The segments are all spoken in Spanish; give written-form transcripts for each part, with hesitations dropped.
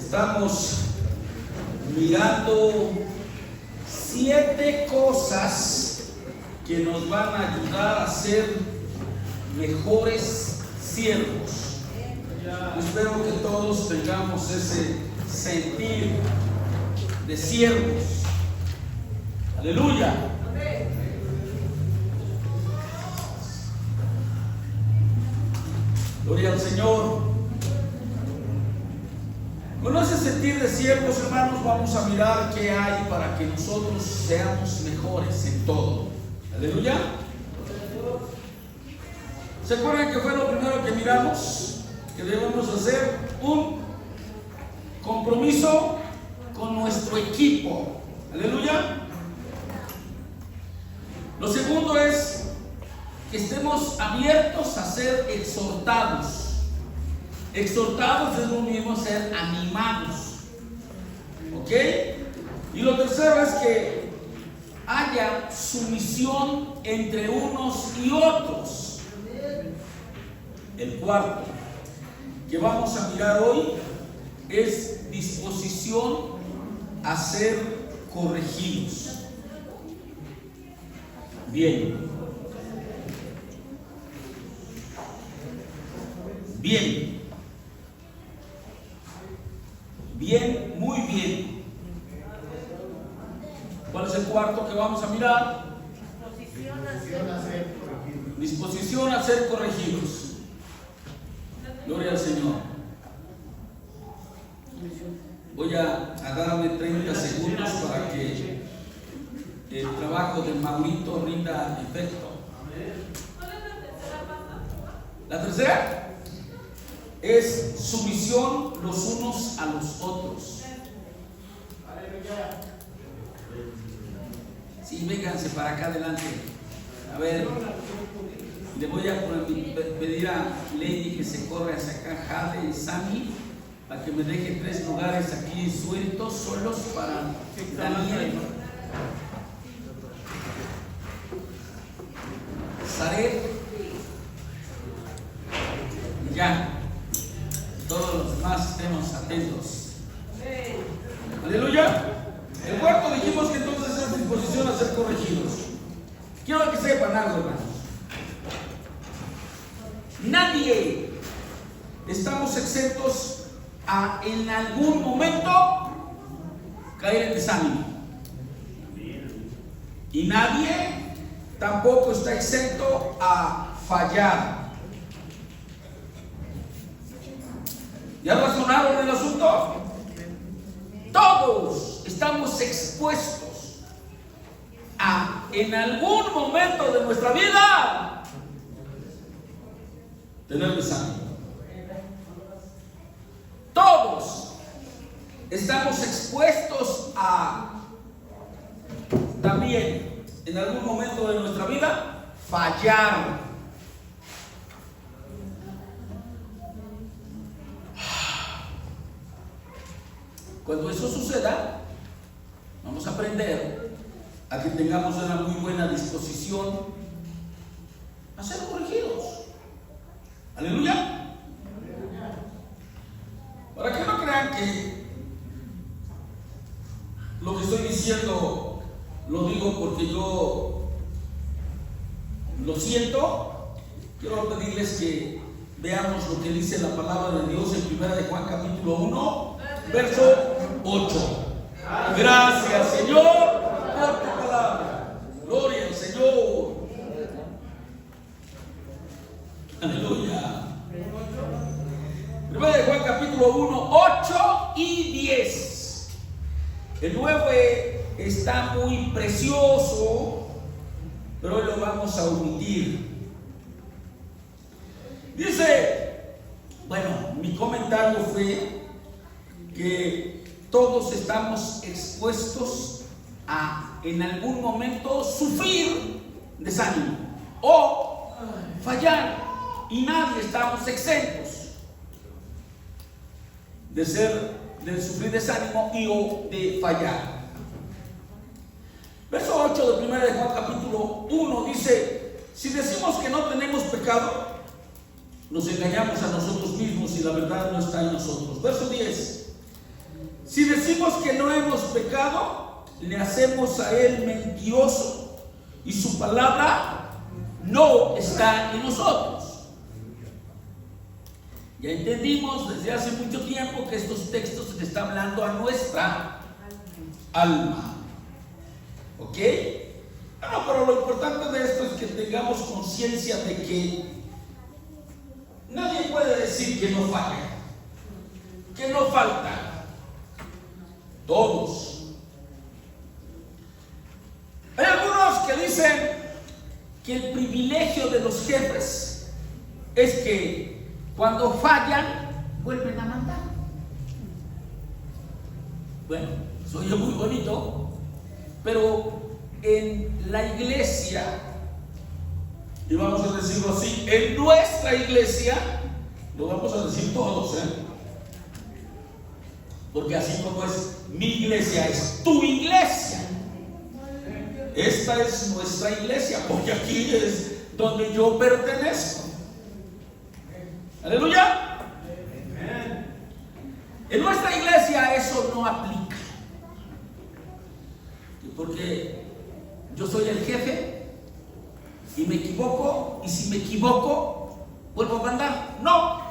Estamos mirando 7 cosas que nos van a ayudar a ser mejores siervos. Espero que todos tengamos ese sentir de siervos. Aleluya. Gloria al Señor. Con ese sentir de siervos, hermanos, vamos a mirar qué hay para que nosotros seamos mejores en todo. Aleluya. ¿Se acuerdan que fue lo primero que miramos? Que debemos hacer un compromiso con nuestro equipo. Aleluya. Lo segundo es que estemos abiertos a ser exhortados. Exhortados es lo mismo ser animados. ¿Ok? Y lo tercero es que haya sumisión entre unos y otros. El cuarto que vamos a mirar hoy es disposición a ser corregidos. Bien. Bien. Bien, muy bien. ¿Cuál es el cuarto que vamos a mirar? Disposición a ser corregidos. Gloria al Señor. Voy a darme 30 segundos para que el trabajo de Maurito rinda efecto. La tercera es sumisión los unos a los otros. Sí, vénganse para acá adelante. A ver, le voy a pedir a Lady que se corre hacia acá, Jade y Sammy, para que me deje 3 lugares aquí sueltos, solos para Daniel, Zaret, ya. Todos los demás estemos atentos. Aleluya. El cuarto dijimos que entonces es disposición a ser corregidos. Quiero que sepan algo, hermanos. Nadie estamos exentos a en algún momento caer en desánimo. Y nadie tampoco está exento a fallar. ¿Ya razonaron el asunto? Todos estamos expuestos a, en algún momento de nuestra vida, tener desánimo. Todos estamos expuestos a, también, en algún momento de nuestra vida, fallar. Cuando eso suceda, vamos a aprender a que tengamos una muy buena disposición a ser corregidos. Aleluya. Para que no crean que lo que estoy diciendo lo digo porque yo lo siento, quiero pedirles que veamos lo que dice la palabra de Dios en 1 de Juan capítulo 1, verso 8. Gracias, Señor, por tu palabra. Gloria al Señor. Aleluya. 1 de Juan capítulo 1, 8 y 10. El 9 está muy precioso, pero hoy lo vamos a omitir. Dice, bueno, mi comentario fue que todos estamos expuestos a en algún momento sufrir desánimo o fallar, y nadie estamos exentos de sufrir desánimo y o de fallar. Verso 8 de 1 de Juan capítulo 1 dice: si decimos que no tenemos pecado, nos engañamos a nosotros mismos y la verdad no está en nosotros. Verso 10: Si decimos que no hemos pecado, le hacemos a Él mentiroso y su palabra no está en nosotros. Ya entendimos desde hace mucho tiempo que estos textos le están hablando a nuestra alma. ¿Ok? Bueno, pero lo importante de esto es que tengamos conciencia de que nadie puede decir que no falla, que no falta. Todos. Hay algunos que dicen que el privilegio de los jefes es que cuando fallan, vuelven a mandar. Bueno, eso oye muy bonito, pero en la iglesia, y vamos a decirlo así, en nuestra iglesia, lo vamos a decir todos, porque así como es mi iglesia, es tu iglesia. Esta es nuestra iglesia, porque aquí es donde yo pertenezco. Aleluya. En nuestra iglesia eso no aplica, porque yo soy el jefe y me equivoco, y si me equivoco vuelvo a mandar. No,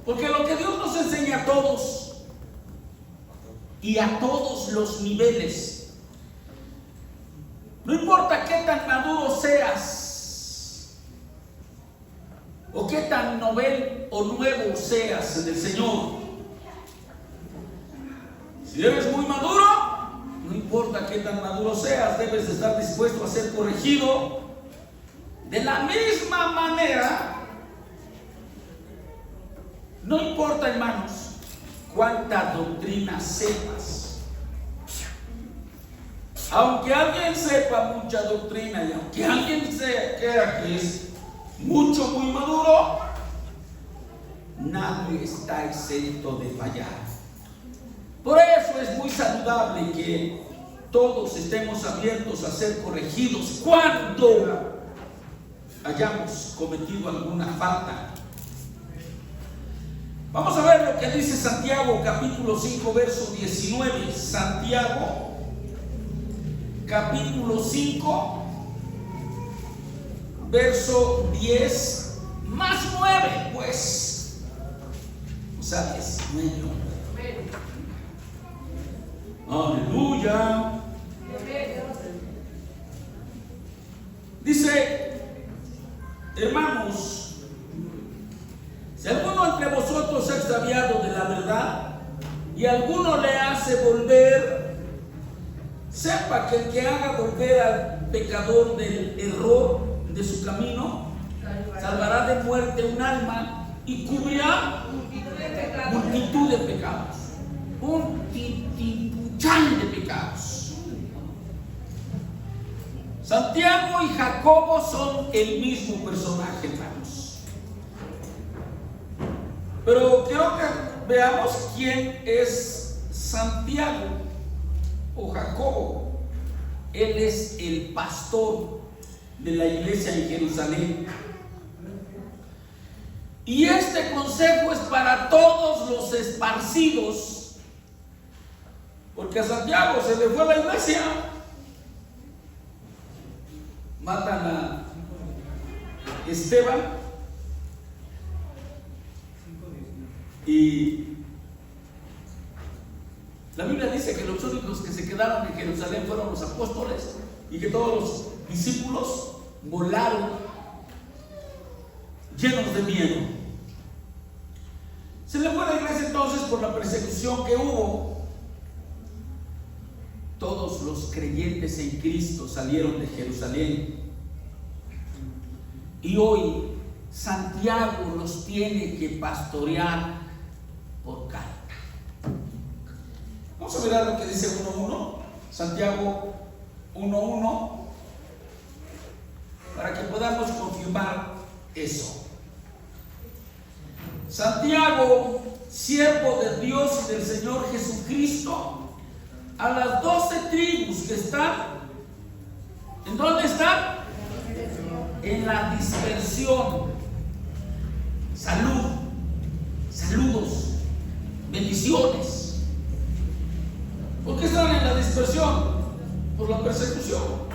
porque lo que Dios nos enseña a todos y a todos los niveles, no importa qué tan maduro seas o qué tan novel o nuevo seas en el Señor, si eres muy maduro, no importa qué tan maduro seas, debes de estar dispuesto a ser corregido de la misma manera. No importa, hermanos, cuánta doctrina sepas. Aunque alguien sepa mucha doctrina y aunque alguien crea que es muy maduro, nadie está exento de fallar. Por eso es muy saludable que todos estemos abiertos a ser corregidos cuando hayamos cometido alguna falta. Vamos a ver lo que dice Santiago, capítulo 5, verso 19. Santiago, capítulo 5, verso 10 más 9, pues. O sea, 19. Aleluya. Dice, hermanos, si alguno entre vosotros se ha extraviado de la verdad y alguno le hace volver, sepa que el que haga volver al pecador del error de su camino, salvará de muerte un alma y cubrirá multitud de pecados. Un titipuchán de pecados. Santiago y Jacobo son el mismo personaje, hermanos. Pero quiero que veamos quién es Santiago o Jacobo. Él es el pastor de la iglesia en Jerusalén. Y este consejo es para todos los esparcidos, porque a Santiago se le fue a la iglesia, matan a Esteban y la Biblia dice que los únicos que se quedaron en Jerusalén fueron los apóstoles y que todos los discípulos volaron llenos de miedo. Se le fue a la iglesia entonces por la persecución que hubo. Todos los creyentes en Cristo salieron de Jerusalén. Y hoy Santiago los tiene que pastorear por carta. Vamos a mirar lo que dice 1.1, Santiago 1.1, para que podamos confirmar eso. Santiago, siervo de Dios y del Señor Jesucristo, a las 12 tribus que están, ¿en dónde están? En la dispersión. Saludos, bendiciones. ¿Por qué están en la dispersión? Por la persecución.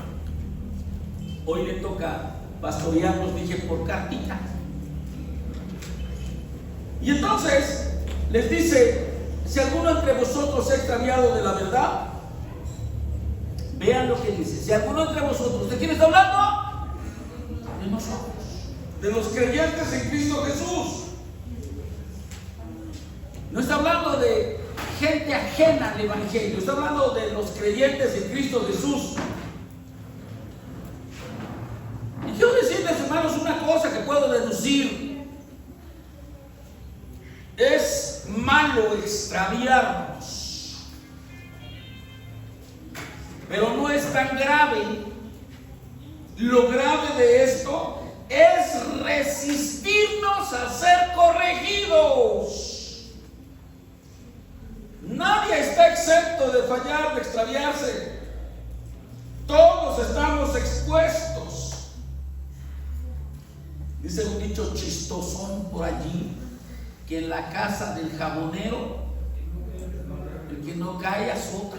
Hoy le toca pastorearnos, dije, por cartita. Y entonces les dice: si alguno entre vosotros se ha extraviado de la verdad, vean lo que dice. Si alguno entre vosotros, ¿de quién está hablando? De nosotros, de los creyentes en Cristo Jesús. No está hablando de gente ajena al Evangelio, está hablando de los creyentes en Cristo Jesús. Y quiero decirles, hermanos, una cosa que puedo deducir: es malo extraviarnos, pero no es tan grave. Lo grave de esto es resistirnos a ser corregidos. Nadie está exento de fallar, de extraviarse. Todos estamos expuestos. Dice un dicho chistosón por allí, que en la casa del jabonero, el que no cae azota.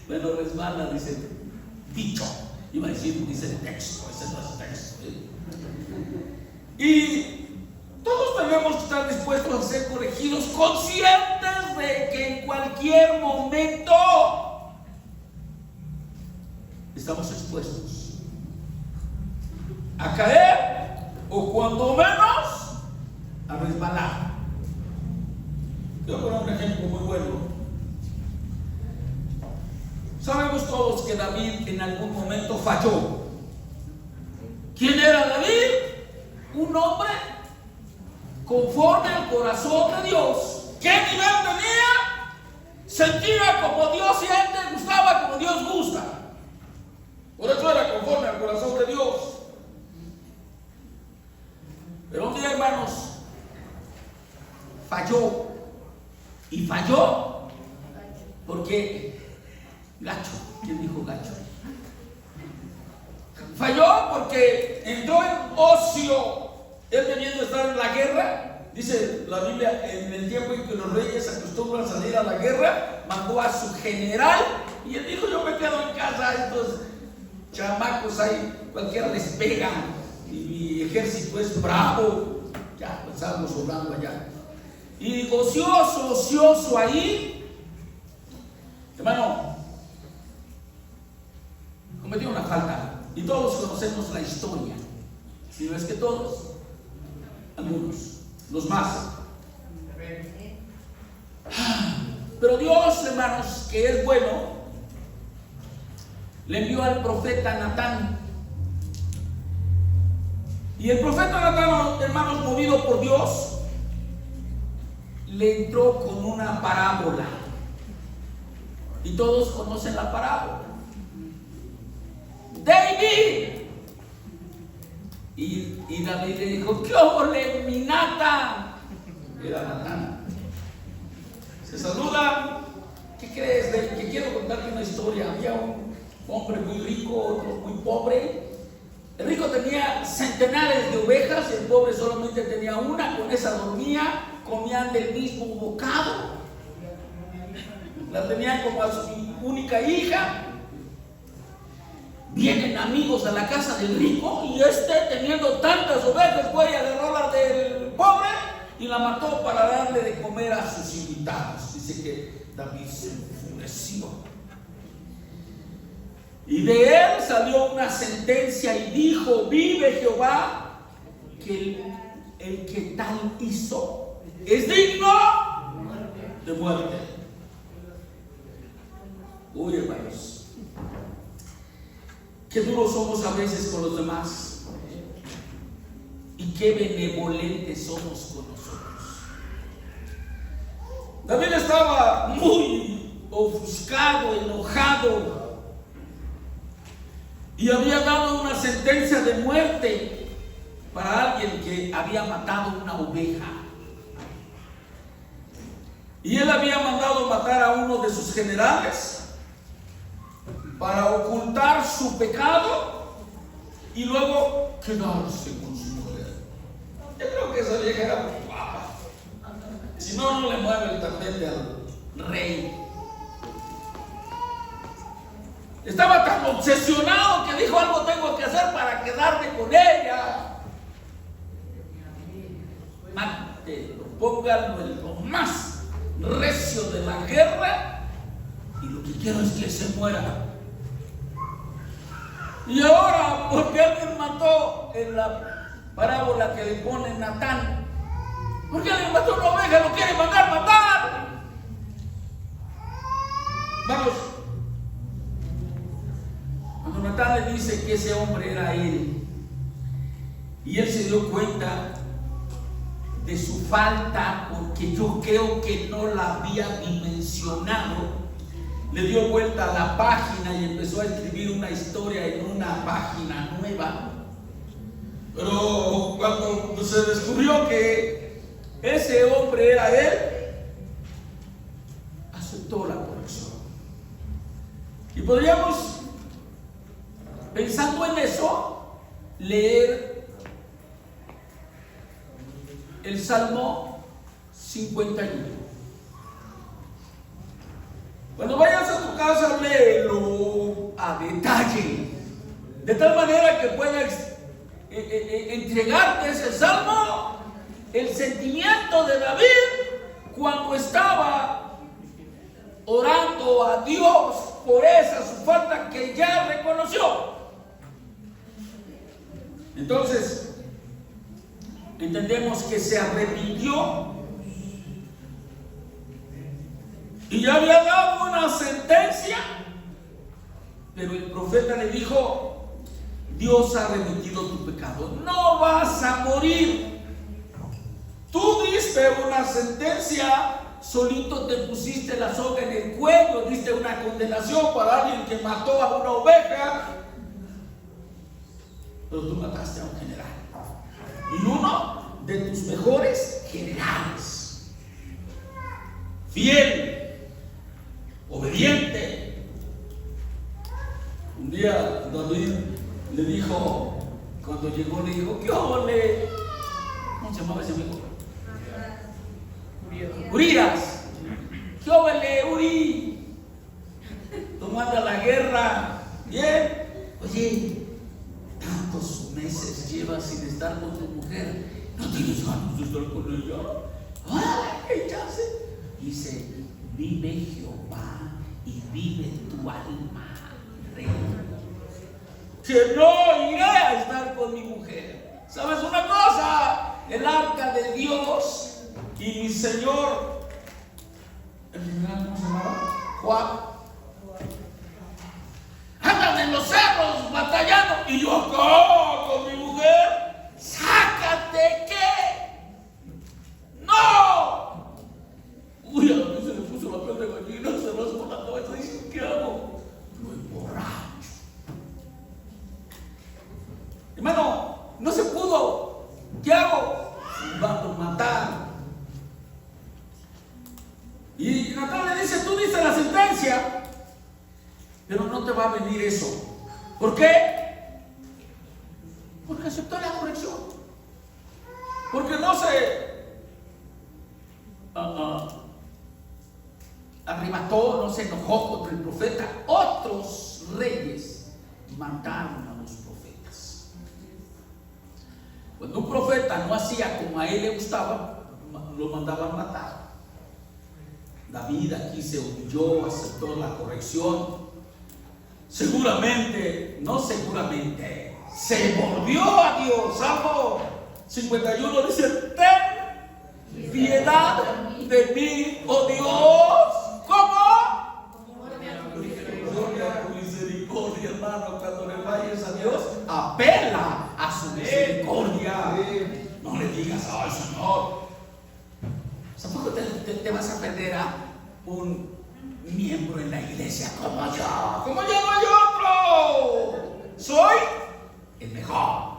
Bueno, resbala, dice dicho. Iba a decir, dice texto, ese no es texto. Y todos tenemos que estar dispuestos a ser corregidos, conscientes de que en cualquier momento estamos expuestos a caer, o cuando menos a resbalar. Quiero poner un ejemplo muy bueno. Sabemos todos que David en algún momento falló. ¿Quién era David? Un hombre conforme al corazón de Dios. ¿Qué nivel tenía? Sentía como Dios siente, gustaba como Dios gusta. Por eso era conforme al corazón de Dios. Pero un día, hermanos, falló. Y falló porque gacho. ¿Quién dijo gacho? Falló porque entró en ocio. Él debiendo estar en la guerra, dice la Biblia, en el tiempo en que los reyes acostumbran salir a la guerra, mandó a su general y él dijo: yo me quedo en casa, estos chamacos ahí, cualquiera les pega y mi ejército es bravo. Ya, pues algo sobrando allá. Y ocioso ahí, hermano, cometió una falta. Y todos conocemos la historia, si no es que todos, algunos, los más. Pero Dios, hermanos, que es bueno, le envió al profeta Natán. Y el profeta Natán, hermanos, movido por Dios, le entró con una parábola. Y todos conocen la parábola. David. Y David le dijo: ¿qué ole, mi Nata? Era Natán. Se saluda. ¿Qué crees, David? Que quiero contarte una historia. Había un hombre muy rico, otro muy pobre. El rico tenía centenares de ovejas y el pobre solamente tenía una. Con esa dormía, comían del mismo bocado. La tenían como a su única hija. Vienen amigos a la casa del rico y teniendo tantas ovejas, fue y agarró la del pobre y la mató para darle de comer a sus invitados. Dice que David se enfureció. Y de él salió una sentencia y dijo: vive Jehová, que el que tal hizo es digno de muerte. Uy, hermanos, qué duros somos a veces con los demás y qué benevolentes somos con nosotros. David estaba muy ofuscado, enojado, y había dado una sentencia de muerte para alguien que había matado una oveja. Y él había mandado matar a uno de sus generales para ocultar su pecado y luego quedarse con su mujer. Yo creo que esa vieja era muy guapa. Si no, no le mueve el tapete al rey. Estaba tan obsesionado que dijo: algo tengo que hacer para quedarme con ella. Mátelo, pónganlo en lo más recio de la guerra, y lo que quiero es que se muera. Y ahora, porque alguien mató en la parábola que le pone Natán, porque alguien mató una oveja, lo quiere mandar matar. Vamos. Cuando Natán le dice que ese hombre era él, y él se dio cuenta de su falta, porque yo creo que no la había dimensionado, le dio vuelta a la página y empezó a escribir una historia en una página nueva. Pero cuando se descubrió que ese hombre era él, aceptó la corrección. Y podríamos, pensando en eso, leer el Salmo 51. Cuando vayas a tu casa, léelo a detalle, de tal manera que puedas entregarte ese salmo, el sentimiento de David cuando estaba orando a Dios por esa su falta que ya reconoció. Entonces, entendemos que se arrepintió y ya había dado una sentencia, pero el profeta le dijo: Dios ha remitido tu pecado, no vas a morir. Tú diste una sentencia, solito te pusiste la soga en el cuello, diste una condenación para alguien que mató a una oveja, pero tú mataste a un general, y uno de tus mejores generales, fiel, obediente. Un día David le dijo, cuando llegó, le dijo: ¿qué ole? ¿Cómo se llamaba ese amigo? Urias. ¿Qué ole, Uri? ¿Cómo anda la guerra? ¿Bien? Oye, tantos meses llevas sin estar con tu mujer, ¿no tienes ganas de estar con ella? ¡Ay, ya sé! Dice: vive Jehová y vive tu alma, rey, que no iré a estar con mi mujer. ¿Sabes una cosa? El arca de Dios y mi Señor, el general, ¿cómo se llamaba? Juan, andan en los cerros batallando, y yo acá con mi mujer. ¡Sácate qué! ¡No! Uy, a mí se le puso la piel de gallina, se rascó la cabeza y dice: ¿qué hago? Lo emborracho. Hermano, no se pudo. ¿Qué hago? Va a matar. Y Natán le dice: tú diste la sentencia, pero no te va a venir eso. ¿Por qué? Porque aceptó la corrección. Porque no se arrebató, no se enojó contra el profeta. Otros reyes mataron a los profetas. Cuando un profeta no hacía como a él le gustaba, lo mandaban matar. David aquí se humilló, aceptó la corrección. Seguramente, no seguramente, se volvió a Dios. Salmo 51 dice: ten piedad de mí, oh Dios. ¿Cómo? Misericordia, hermano. Cuando le vayas a Dios, apela a su misericordia. No le digas: ay, Señor, ¿tampoco te vas a perder a un miembro en la iglesia como yo? Como yo no hay otro. Soy el mejor.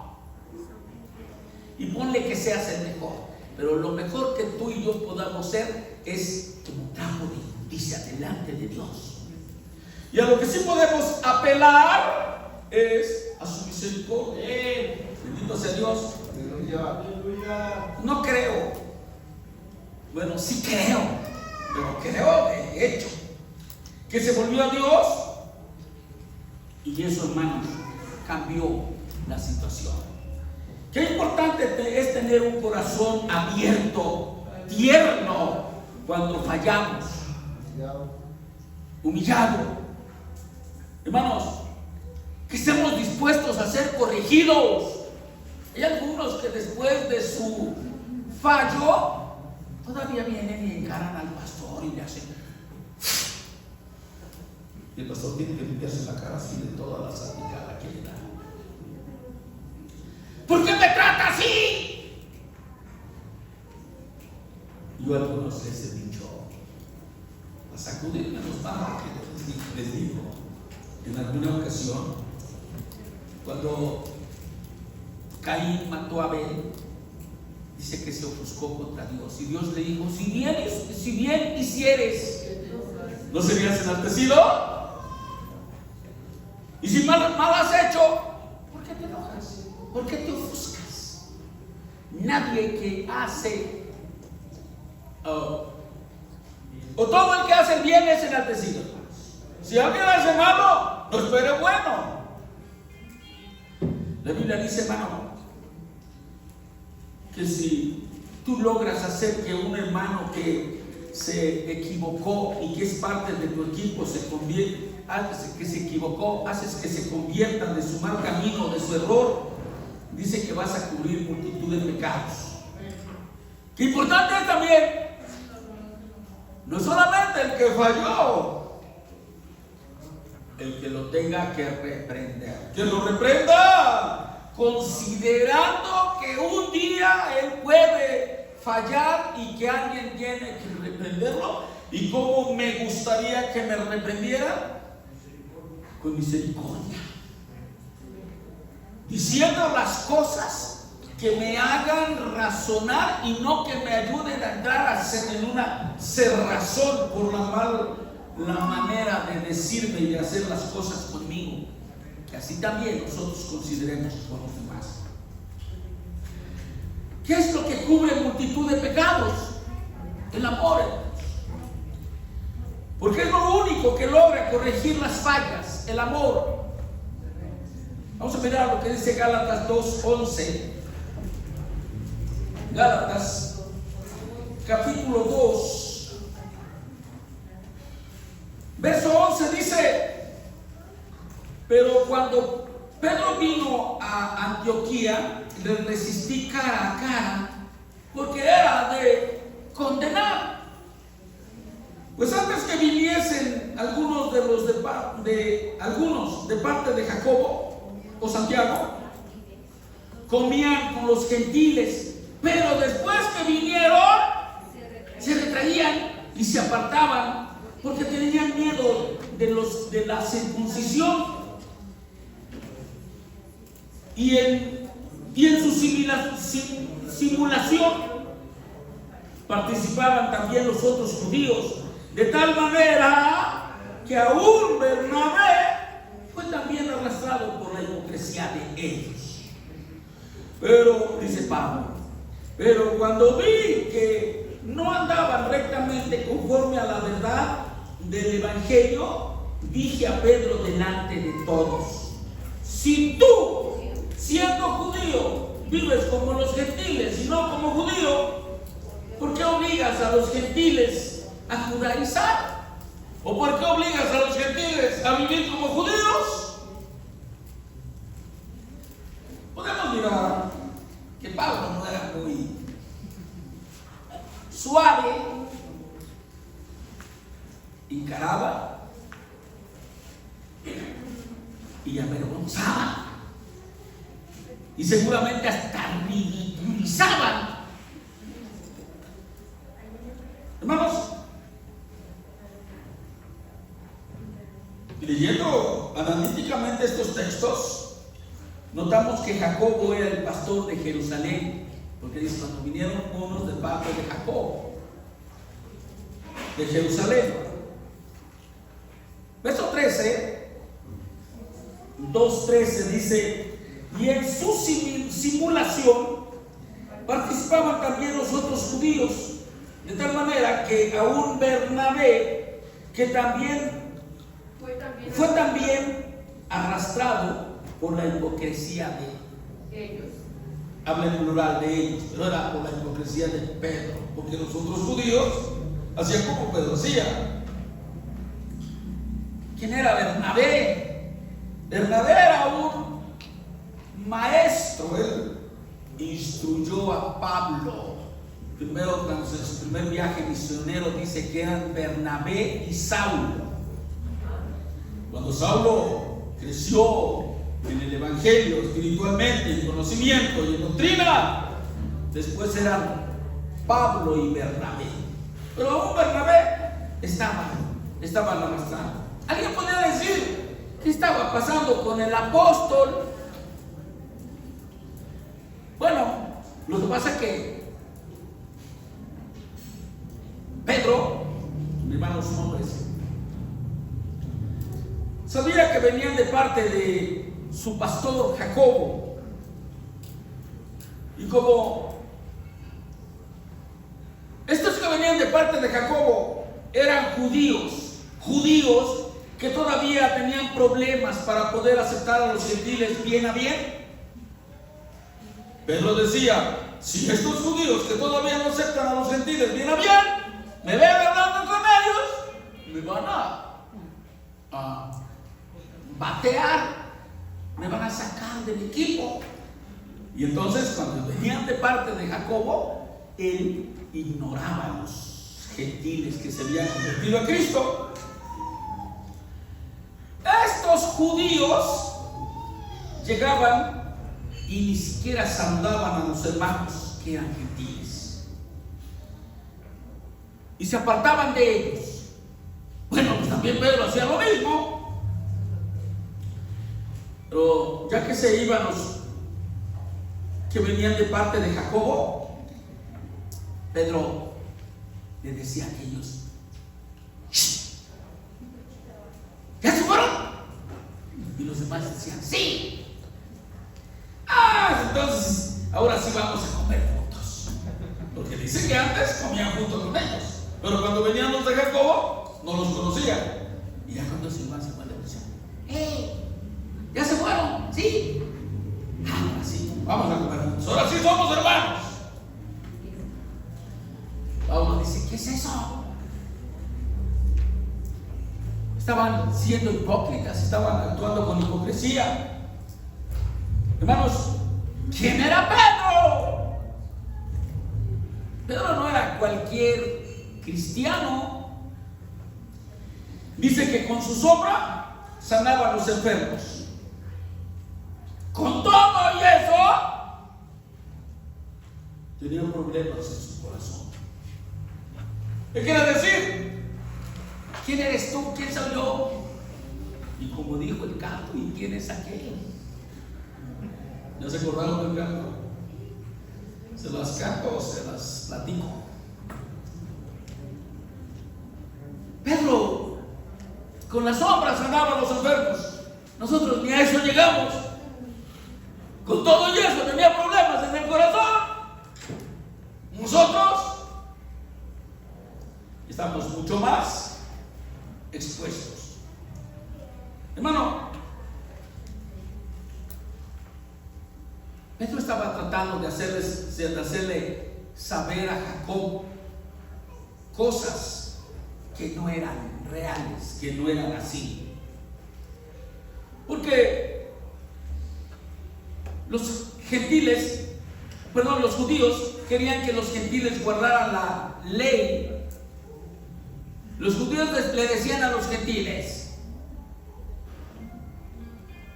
Y ponle que seas el mejor, pero lo mejor que tú y yo podamos ser es como trapo de inmundicia delante de Dios. Y a lo que sí podemos apelar es a su misericordia. Bendito sea Dios. No creo Bueno, sí creo, pero creo de hecho que se volvió a Dios, y eso, hermanos, cambió la situación. Qué importante es tener un corazón abierto, tierno, cuando fallamos, humillado. Hermanos, que estemos dispuestos a ser corregidos. Hay algunos que después de su fallo todavía vienen y encaran al pastor y le hacen. Y el pastor tiene que limpiarse la cara así de toda la salpicada que le da. ¿Por qué me trata así? Yo a algunos les he dicho, a sacudirme los manos, que les digo, en alguna ocasión, cuando Caín mató a Abel, dice que se ofuscó contra Dios, y Dios le dijo: si bien hicieres, ¿no serías enaltecido? Y si mal has hecho, ¿por qué te enojas? ¿Por qué te ofuscas? Nadie que hace o todo el que hace el bien es enaltecido. Si alguien hace malo, no espere bueno. La Biblia dice, hermano, que si tú logras hacer que un hermano que se equivocó y que es parte de tu equipo se convierta, que se equivocó, haces que se conviertan de su mal camino, de su error, dice que vas a cubrir multitud de pecados. Qué importante es también, no solamente el que falló, el que lo tenga que reprender, que lo reprenda, considerando que un día él puede fallar y que alguien tiene que reprenderlo. Y cómo me gustaría que me reprendiera, con misericordia, diciendo las cosas que me hagan razonar y no que me ayuden a entrar en una cerrazón por la manera de decirme y de hacer las cosas conmigo, que así también nosotros consideremos con los demás. ¿Qué es lo que cubre multitud de pecados? El amor. Porque es lo único que logra corregir las fallas, el amor. Vamos a mirar lo que dice Gálatas 2:11. Gálatas capítulo 2 verso 11 dice: pero cuando Pedro vino a Antioquía, le resistí cara a cara, porque era de condenar. Pues antes que viniesen algunos de parte de Jacobo o Santiago, comían con los gentiles, pero después que vinieron, se retraían y se apartaban, porque tenían miedo de la circuncisión. Y en su simulación participaban también los otros judíos, de tal manera que aún Bernabé fue también arrastrado por la hipocresía de ellos. Pero, dice Pablo, pero cuando vi que no andaban rectamente conforme a la verdad del Evangelio, dije a Pedro delante de todos: si tú, siendo judío, vives como los gentiles y no como judío, ¿por qué obligas a los gentiles a judaizar? ¿O por qué obligas a los gentiles a vivir como judíos? Podemos mirar que Pablo no era muy suave, encaraba y avergonzaba, y seguramente hasta ridiculizaban. Hermanos, leyendo analíticamente estos textos, notamos que Jacobo era el pastor de Jerusalén, porque dice: cuando vinieron unos de parte de Jacobo, de Jerusalén. Verso 13, 2:13 dice: y en su simulación participaban también los otros judíos, De tal manera que aún Bernabé, que fue también arrastrado por la hipocresía de ellos. Habla en plural de ellos, pero era por la hipocresía de Pedro, porque los otros judíos hacían como Pedro hacía. ¿Quién era Bernabé? Bernabé era un maestro. Él instruyó a Pablo. Primero, en su primer viaje misionero, dice que eran Bernabé y Saulo. Cuando Saulo creció en el evangelio, espiritualmente, en conocimiento y en doctrina, después eran Pablo y Bernabé. Pero aún Bernabé estaban arrastrando. Alguien podría decir: ¿qué estaba pasando con el apóstol? Bueno, lo que pasa es que Pedro, mi hermano, su nombre es, sabía que venían de parte de su pastor Jacobo, y como estos que venían de parte de Jacobo eran judíos que todavía tenían problemas para poder aceptar a los gentiles bien a bien, Pedro decía: si estos judíos que todavía no aceptan a los gentiles bien a bien me ven hablando con ellos, me van a batear, me van a sacar del equipo. Y entonces, cuando venían de parte de Jacobo, él ignoraba a los gentiles que se habían convertido a Cristo. Estos judíos llegaban y ni siquiera saludaban a los hermanos que eran gentiles, y se apartaban de ellos. Bueno, pues también Pedro hacía lo mismo. Pero ya que se iban los que venían de parte de Jacobo, Pedro le decía a ellos: ¿ya se fueron? Y los demás decían: sí. Entonces ahora sí vamos a comer juntos, porque dice que antes comían juntos con ellos, pero cuando venían los de Jacobo no los conocían. Y ya cuando se iban, decían: ¿ya se fueron? Sí. Ahora sí, vamos a comer juntos, ahora sí somos hermanos. Pablo dice: ¿qué es eso? Estaban siendo hipócritas, estaban actuando con hipocresía. Hermanos, ¿quién era Pedro? Pedro no era cualquier cristiano. Dice que con su sombra sanaba a los enfermos. Con todo y eso, tenía problemas en su corazón. ¿Qué quiere decir? ¿Quién eres tú? ¿Quién soy yo? Y como dijo el canto: ¿y quién es aquel? ¿Ya se acordaron del canto? ¿Se las canto o se las platico? Pedro con las sombras sanaba a los enfermos. Nosotros ni a eso llegamos. Con todo y eso tenía problemas en el corazón. Nosotros estamos mucho más expuestos. Hermano, Pedro estaba tratando de hacerle saber a Jacob cosas que no eran reales, que no eran así. Porque los judíos querían que los gentiles guardaran la ley. Los judíos le decían a los gentiles: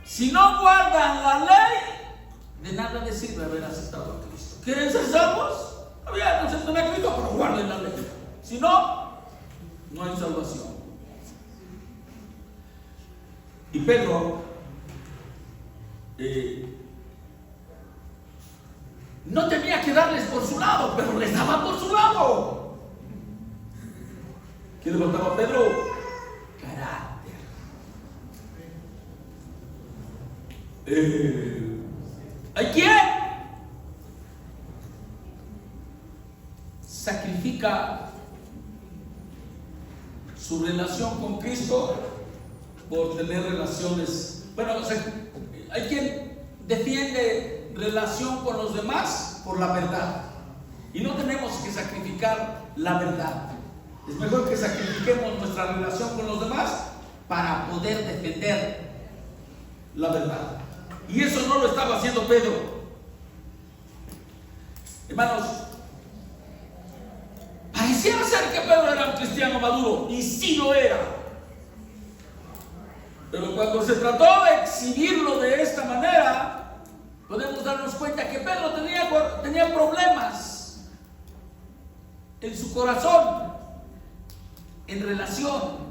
si no guardan la ley, de nada les sirve haber aceptado a Cristo. ¿Quieren ser salvos? Había, no aceptan a Cristo, pero guarden la ley. Si no, no hay salvación. Y Pedro no tenía que darles por su lado, pero les daba por su lado. ¿Qué le faltaba a Pedro? Carácter. ¿Hay quién? sacrifica su relación con Cristo por tener relaciones. Bueno, o sea, hay quien defiende relación con los demás por la verdad. Y no tenemos que sacrificar la verdad. Es mejor que sacrifiquemos nuestra relación con los demás para poder defender la verdad. Y eso no lo estaba haciendo Pedro. Hermanos, pareciera ser que Pedro era un cristiano maduro, y sí lo era. Pero cuando se trató de exhibirlo de esta manera, podemos darnos cuenta que Pedro tenía problemas en su corazón en relación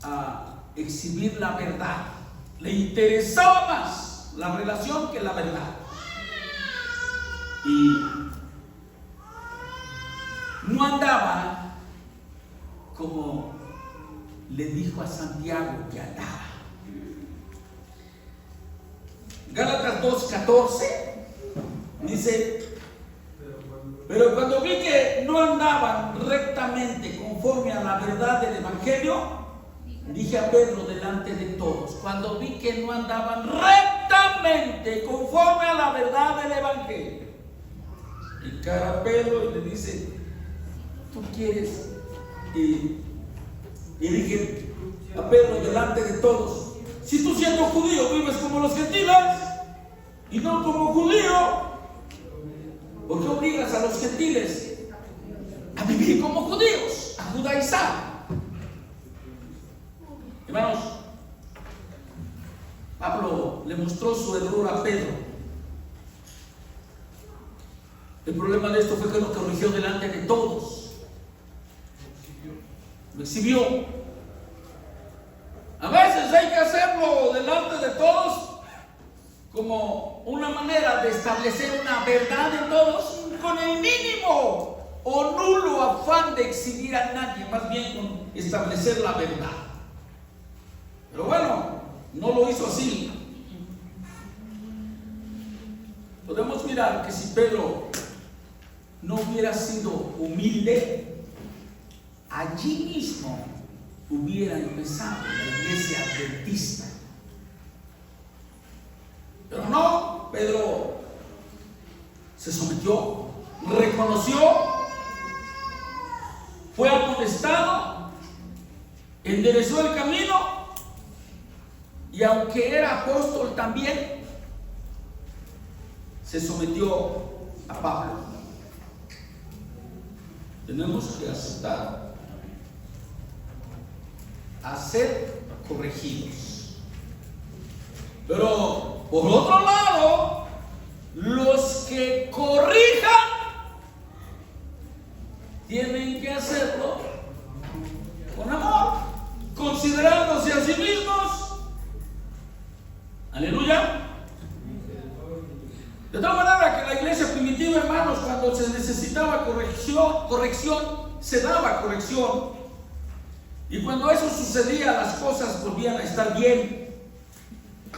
a exhibir la verdad. Le interesaba más la relación que la verdad. Y no andaba como le dijo a Santiago que andaba. Gálatas 2:14 dice: pero cuando vi que no andaban rectamente conforme a la verdad del Evangelio, dije a Pedro delante de todos, cuando vi que no andaban rectamente conforme a la verdad del Evangelio, encara a Pedro y le dice: ¿tú quieres? Y dije a Pedro delante de todos: si tú siendo judío vives como los gentiles y no como judío, ¿por qué obligas a los gentiles a vivir como judíos, a judaizar? Hermanos, Pablo le mostró su error a Pedro. El problema de esto fue que lo corrigió delante de todos. Lo exhibió. A veces hay que hacerlo delante de todos como una manera de establecer una verdad en todos, con el mínimo o nulo afán de exhibir a nadie, más bien con establecer la verdad. Pero bueno, no lo hizo así. Podemos mirar que si Pedro no hubiera sido humilde, allí mismo hubiera empezado la iglesia adventista. Pero no, Pedro se sometió, reconoció, fue amonestado, enderezó el camino, y aunque era apóstol también, se sometió a Pablo. Tenemos que aceptar a ser corregidos. Pero por otro lado, los que corrijan tienen que hacerlo con amor, considerándose a sí mismos. Aleluya. De tal manera que la iglesia primitiva, hermanos, cuando se necesitaba corrección, se daba corrección. Y cuando eso sucedía, las cosas volvían a estar bien.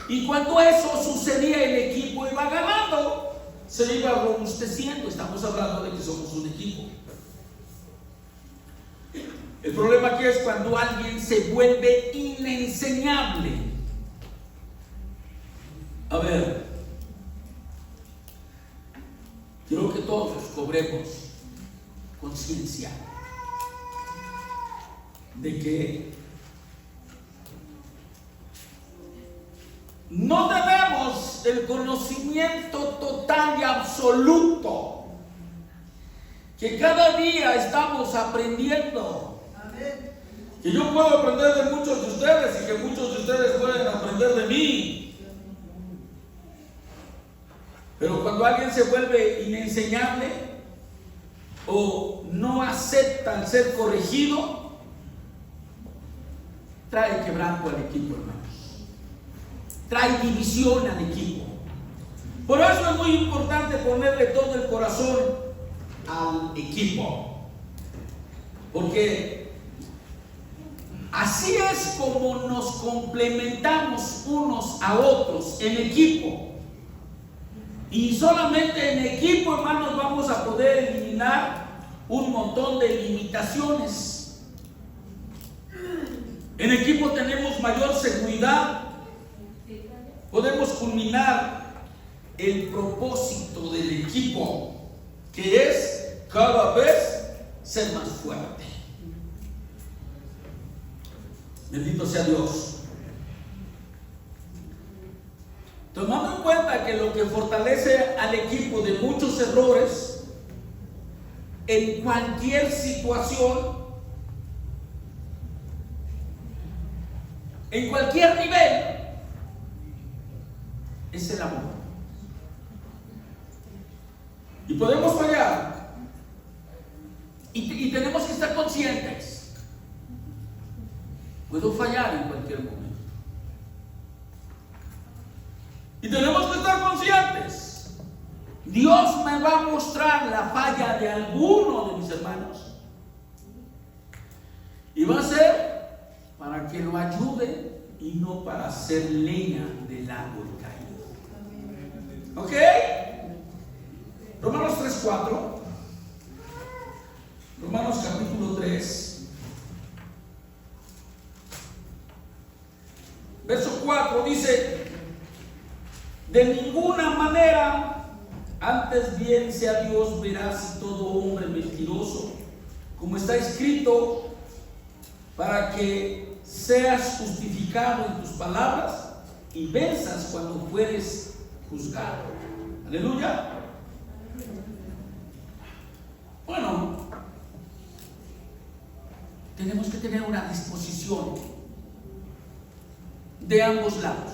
Y cuando eso sucedía, el equipo iba ganando, se iba robusteciendo. Estamos hablando de que somos un equipo. El problema aquí es cuando alguien se vuelve inenseñable. A ver, quiero que todos cobremos conciencia de que no tenemos el conocimiento total y absoluto, que cada día estamos aprendiendo. Que yo puedo aprender de muchos de ustedes y que muchos de ustedes pueden aprender de mí. Pero cuando alguien se vuelve inenseñable o no acepta el ser corregido, trae quebranto al equipo, hermanos. Trae división al equipo. Por eso es muy importante ponerle todo el corazón al equipo, porque así es como nos complementamos unos a otros en equipo. Y solamente en equipo, hermanos, vamos a poder eliminar eliminar un montón de limitaciones. En equipo tenemos mayor seguridad. Podemos culminar el propósito del equipo, que es cada vez ser más fuerte. Bendito sea Dios. Tomando en cuenta que lo que fortalece al equipo de muchos errores en cualquier situación, en cualquier nivel, es el amor. Y podemos fallar. Y tenemos que estar conscientes. Puedo fallar en cualquier momento. Y tenemos que estar conscientes. Dios me va a mostrar la falla de alguno de mis hermanos. Y va a ser para que lo ayude y no para hacer leña del árbol caído. ¿Ok? Romanos 3:4. Romanos capítulo 3. Verso 4 dice: de ninguna manera, antes bien sea Dios veraz y todo hombre mentiroso, como está escrito, para que seas justificado en tus palabras y venzas cuando fueres juzgado. Aleluya. Bueno, tenemos que tener una disposición de ambos lados.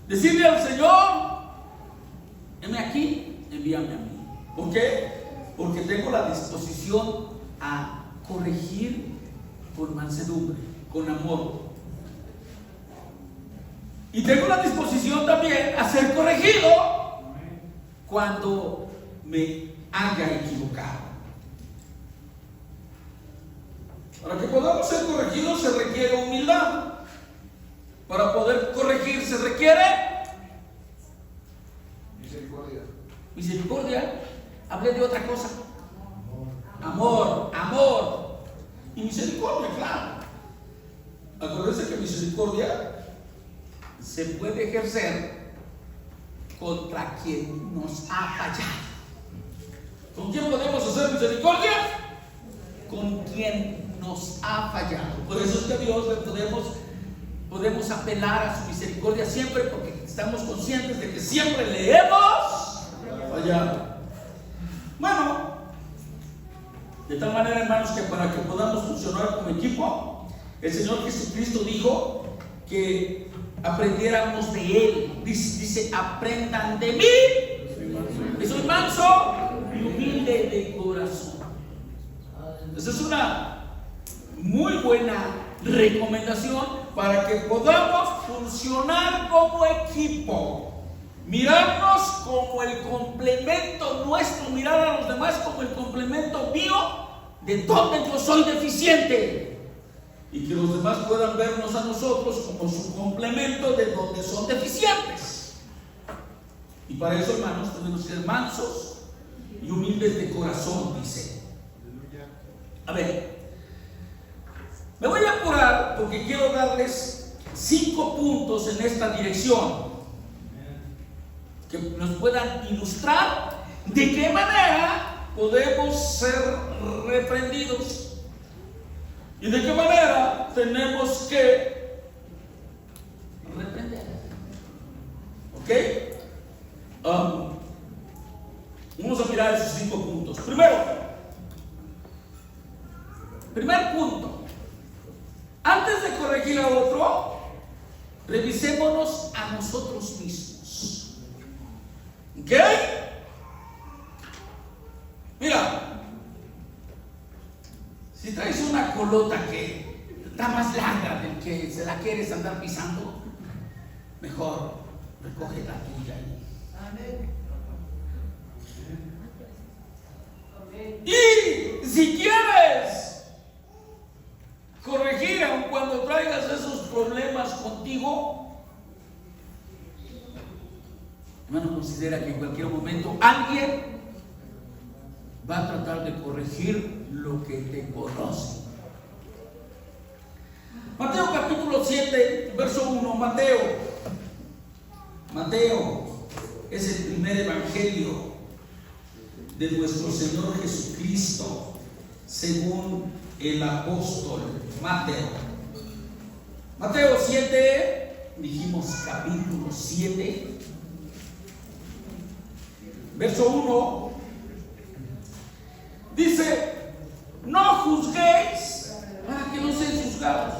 Decirle al Señor: heme aquí, envíame a mí. ¿Por qué? Porque tengo la disposición a corregir con mansedumbre, con amor. Y tengo la disposición también a ser corregido cuando me haya equivocado. Para que podamos ser corregidos se requiere humildad. Para poder corregir se requiere misericordia. Misericordia. Hablé de otra cosa. Amor. Amor. Y misericordia, claro. Acuérdense que misericordia se puede ejercer contra quien nos ha fallado. ¿Con quién podemos hacer misericordia? Con quien nos ha fallado. Por eso es que a Dios le podemos apelar a su misericordia siempre, porque estamos conscientes de que siempre le hemos fallado. Bueno, de tal manera, hermanos, que para que podamos funcionar como equipo, el Señor Jesucristo dijo que aprendiéramos de Él. Dice: aprendan de mí, que soy manso y humilde de corazón. Esa es una muy buena recomendación para que podamos funcionar como equipo. Mirarnos como el complemento nuestro, mirar a los demás como el complemento mío de donde yo soy deficiente, y que los demás puedan vernos a nosotros como su complemento de donde son deficientes. Y para eso, hermanos, tenemos que ser mansos y humildes de corazón, dice. A ver, me voy a apurar porque quiero darles 5 puntos en esta dirección que nos puedan ilustrar de qué manera podemos ser reprendidos y de qué manera tenemos que reprender. ¿Ok? Vamos a mirar esos 5 puntos. Primer punto: antes de corregir a otro, revisémonos a nosotros mismos. ¿Ok? Mira, si traes una colota que está más larga del que se la quieres andar pisando, mejor recoge la tuya. Y si quieres corregir, aun cuando traigas esos problemas contigo, hermano, considera que en cualquier momento alguien va a tratar de corregir lo que te conoce. Mateo capítulo 7, verso 1. Mateo es el primer evangelio de nuestro Señor Jesucristo según el apóstol Mateo. Mateo 7, dijimos capítulo 7, verso 1, dice: no juzguéis para que no seáis juzgados,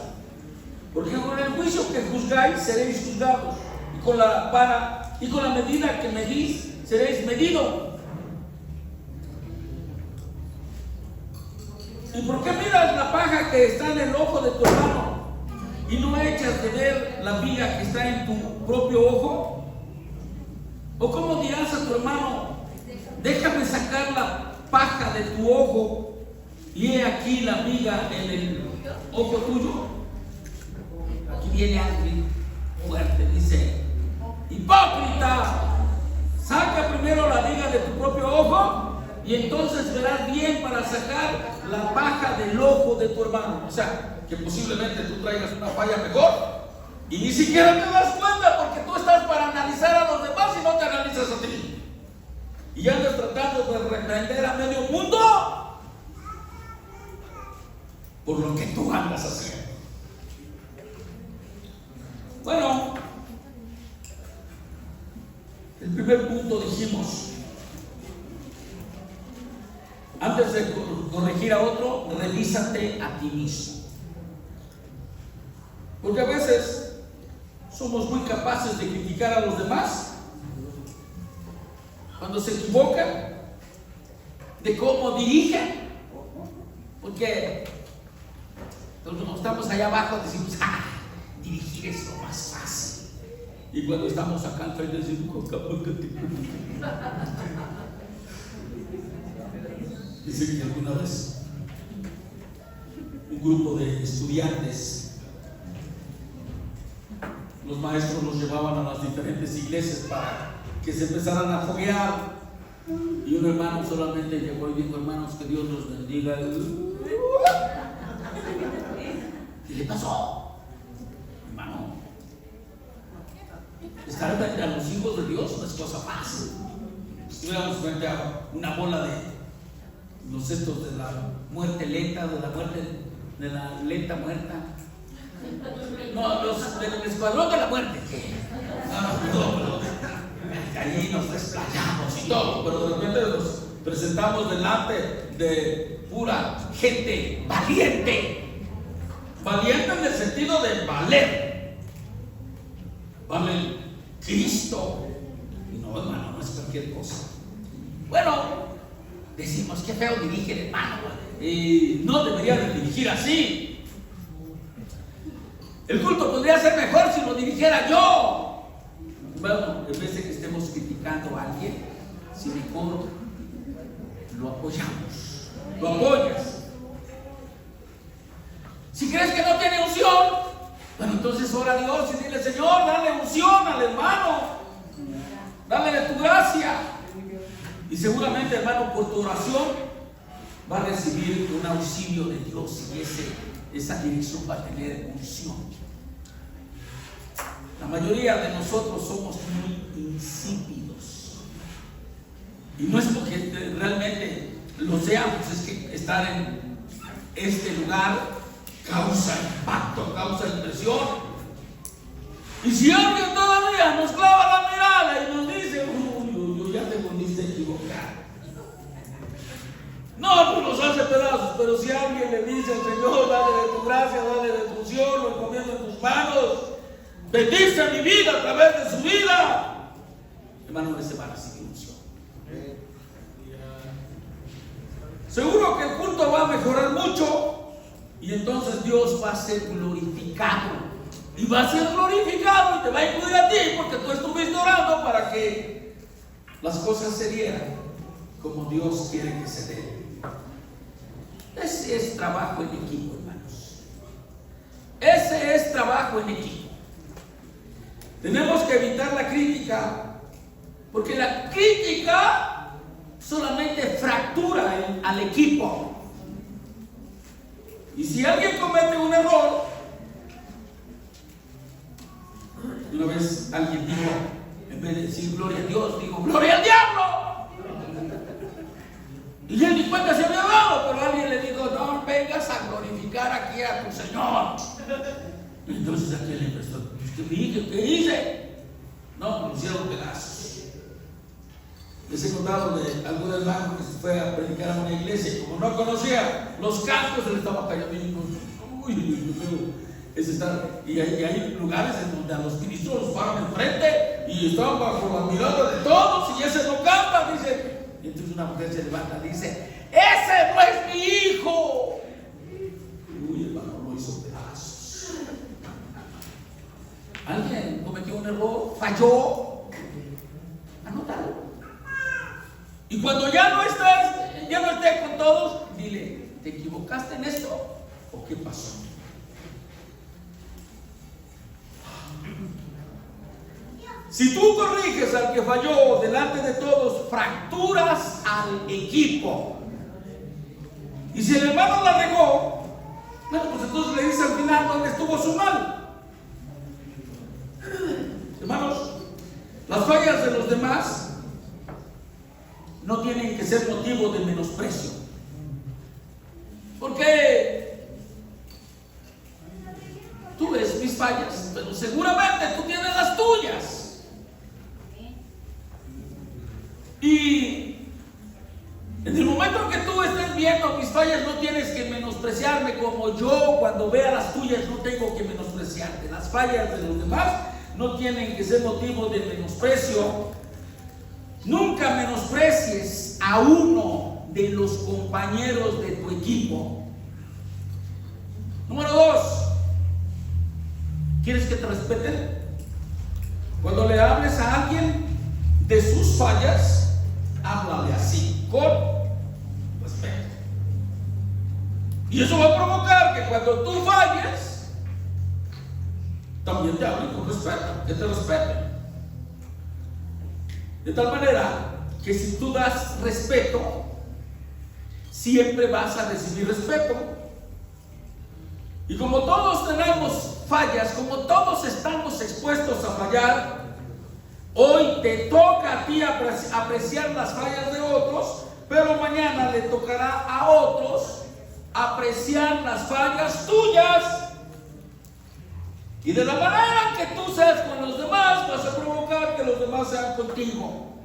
porque con el juicio que juzgáis seréis juzgados, y con la vara y con la medida que medís seréis medidos. ¿Y por qué miras la paja que está en el ojo de tu hermano y no echas de ver la viga que está en tu propio ojo? ¿O cómo dirás a tu hermano: déjame sacar la paja de tu ojo y he aquí la viga en el ojo tuyo? Aquí viene alguien fuerte, dice: hipócrita, saca primero la viga de tu propio ojo y entonces verás bien para sacar la paja del ojo de tu hermano. O sea, que posiblemente tú traigas una falla mejor y ni siquiera te das cuenta, porque tú estás para analizar a los demás y no te analizas a ti. Y andas tratando de reprender a medio mundo por lo que tú andas haciendo. Bueno, el primer punto dijimos: antes de corregir a otro, revísate a ti mismo. Porque a veces somos muy capaces de criticar a los demás cuando se equivocan, de cómo dirigen, porque cuando estamos allá abajo decimos: dirigir es lo más fácil. Y cuando estamos acá decimos: dice que alguna vez un grupo de estudiantes, los maestros los llevaban a las diferentes iglesias para que se empezaran a foguear, y un hermano solamente llegó y dijo: hermanos, que Dios los bendiga. ¿Qué le pasó? Hermano, estar frente a los hijos de Dios no es cosa fácil. Estuviéramos frente a una bola de los estos de la muerte lenta, de la lenta muerta. No, los del escuadrón de la muerte. No, allí nos desplayamos y todo, pero de repente nos presentamos delante de pura gente valiente. Valiente en el sentido de valer. Vale Cristo. Y no, hermano, no es cualquier cosa. Bueno, decimos: qué feo dirige el hermano, no debería de dirigir así. El culto podría ser mejor si lo dirigiera yo. Bueno, en vez de que estemos criticando a alguien, si mejor lo apoyamos, lo apoyas. Si crees que no tiene unción, bueno, entonces ora a Dios y dile: Señor, dale unción al hermano, dale de tu gracia. Y seguramente, hermano, por tu oración va a recibir un auxilio de Dios, y esa dirección va a tener unción. La mayoría de nosotros somos muy insípidos, y no es porque realmente lo seamos, es que estar en este lugar causa impacto, causa impresión. Y si alguien todavía nos clava la mirada y nos dice: uy, ya te volviste a equivocar, no, pues nos hace pedazos. Pero si alguien le dice al Señor: dale de tu gracia, dale de tu unción, lo encomiendo en tus manos, bendice mi vida a través de su vida, hermano, ese va a recibir unción. Seguro que el culto va a mejorar mucho, y entonces Dios va a ser glorificado, y va a ser glorificado y te va a incluir a ti, porque tú estuviste orando para que las cosas se dieran como Dios quiere que se den. Ese es trabajo en equipo, hermanos. Ese es trabajo en equipo. Tenemos que evitar la crítica Porque la crítica solamente fractura al equipo. Y si alguien comete un error, una vez alguien dijo, en vez de decir gloria a Dios, dijo gloria al diablo. Y él ni cuenta se había dado, pero alguien le dijo, no vengas a glorificar aquí a tu Señor. Y entonces aquel empezó, ¿qué hice? No, me hicieron pedazos. Les he contado de algún hermano que se fue a predicar a una iglesia y como no conocía los cantos, se le estaba cayendo y y hay lugares en donde a los ministros los paran enfrente y están bajo la mirada de todos y ese no canta, dice. Y entonces una mujer se levanta y dice, ¡ese no es mi hijo! Uy, hermano, lo hizo pedazos. Alguien cometió un error, falló, anótalo. Y cuando ya no esté con todos, dile, ¿te equivocaste en esto? ¿O qué pasó? Si tú corriges al que falló delante de todos, fracturas al equipo. Y si el hermano la regó, bueno, pues entonces le dice al final dónde estuvo su mal. Hermanos, las fallas de los demás no tienen que ser motivo de menosprecio. Porque tú ves mis fallas, pero seguramente tú tienes las tuyas. Y en el momento en que tú estés viendo mis fallas, no tienes que menospreciarme, como yo cuando vea las tuyas no tengo que menospreciarte. Las fallas de los demás no tienen que ser motivo de menosprecio. Nunca menosprecies a uno de los compañeros de tu equipo. Número 2, ¿quieres que te respeten? Cuando le hables a alguien de sus fallas, háblale así, con respeto. Y eso va a provocar que cuando tú falles, también te hablen con respeto, que te respeten. De tal manera que si tú das respeto, siempre vas a recibir respeto. Y como todos tenemos fallas, como todos estamos expuestos a fallar, hoy te toca a ti apreciar las fallas de otros, pero mañana le tocará a otros apreciar las fallas tuyas. Y de la manera que tú seas con los demás, vas a provocar que los demás sean contigo.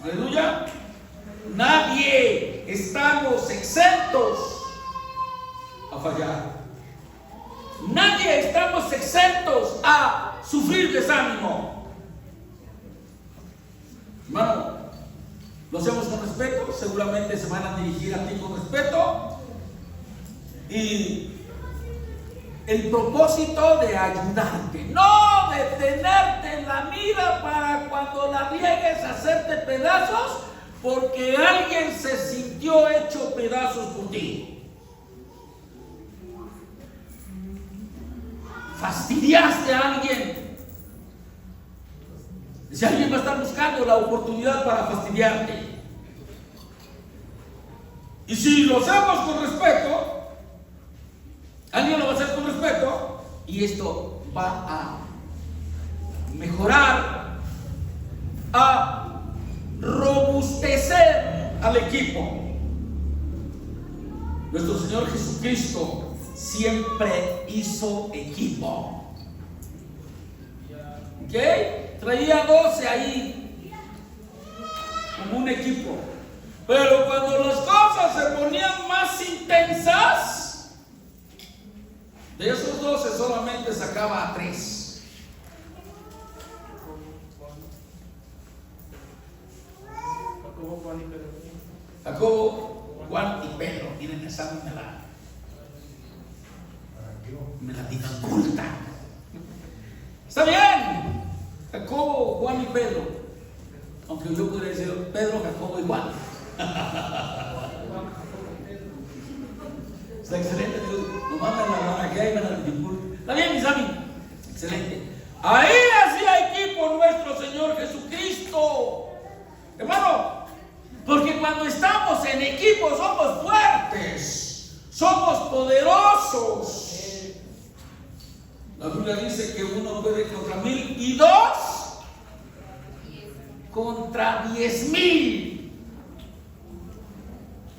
Aleluya. Nadie estamos exentos a fallar. Nadie estamos exentos a sufrir desánimo. Hermano, lo hacemos con respeto, seguramente se van a dirigir a ti con respeto. Y el propósito de ayudarte, no de tenerte en la mira para cuando la riegues hacerte pedazos, porque alguien se sintió hecho pedazos por ti. Fastidiaste a alguien. Si alguien va a estar buscando la oportunidad para fastidiarte. Y si lo hacemos con respeto, alguien lo va a hacer con respeto y esto va a mejorar, a robustecer al equipo. Nuestro Señor Jesucristo siempre hizo equipo. ¿Ok? Traía 12 ahí como un equipo. Pero cuando las cosas se ponían más intensas, de esos 12 solamente sacaba a 3. Jacobo, Juan y Pedro. Miren, esa me la dificulta. Está bien. Jacobo, Juan y Pedro. Aunque yo podría decir Pedro, Jacobo y Juan. Está excelente. Nomás me la van a que hay, me la dificulta. Está bien, mis amigos. Excelente. Ahí hacía equipo nuestro Señor Jesucristo. cuando estamos en equipo somos fuertes, somos poderosos. La Biblia dice que uno puede contra 1000 y 2 contra 10,000.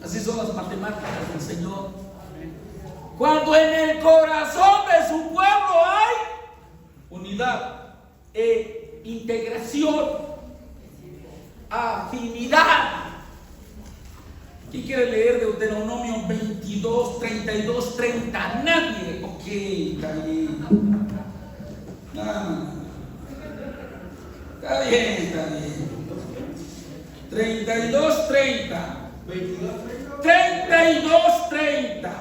Así son las matemáticas del Señor. Cuando en el corazón de su pueblo hay unidad e integración, afinidad. ¿Quién quiere leer Deuteronomio 22, 32, 30? Nadie. Ok, está bien. Está bien. 32, 30. 32, 30.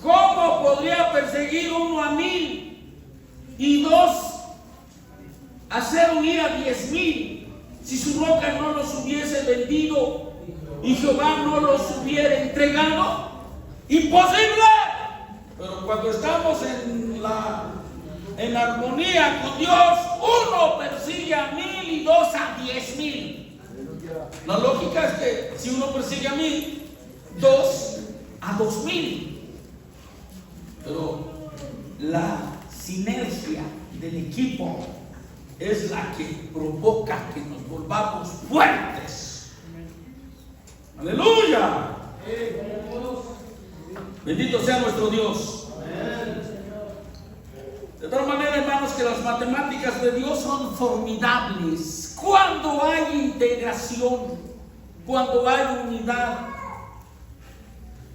¿Cómo podría perseguir uno a 1000 y 2 hacer huir a 10,000 si su roca no los hubiese vendido y Jehová no los hubiera entregado? ¡Imposible! Pero cuando estamos en armonía con Dios, uno persigue a 1000 y 2 a 10,000. La lógica es que si uno persigue a 1000, 2 a 2,000. Pero la sinergia del equipo es la que provoca que nos volvamos fuertes. ¡Aleluya! Bendito sea nuestro Dios. De tal manera, hermanos, que las matemáticas de Dios son formidables. Cuando hay integración, cuando hay unidad,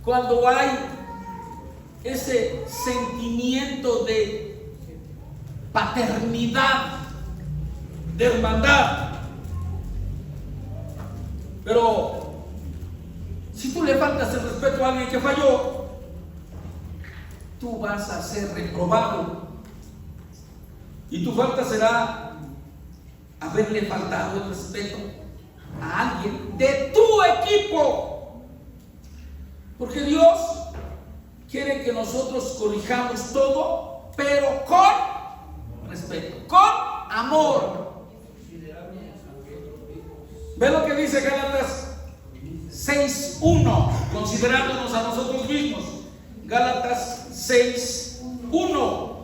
cuando hay ese sentimiento de paternidad, de hermandad. Pero si tú le faltas el respeto a alguien que falló, tú vas a ser reprobado. Y tu falta será haberle faltado el respeto a alguien de tu equipo. Porque Dios quiere que nosotros corrijamos todo, pero con respeto, con amor. ¿Ve lo que dice Gálatas 6:1? Considerándonos a nosotros mismos. Gálatas 6:1.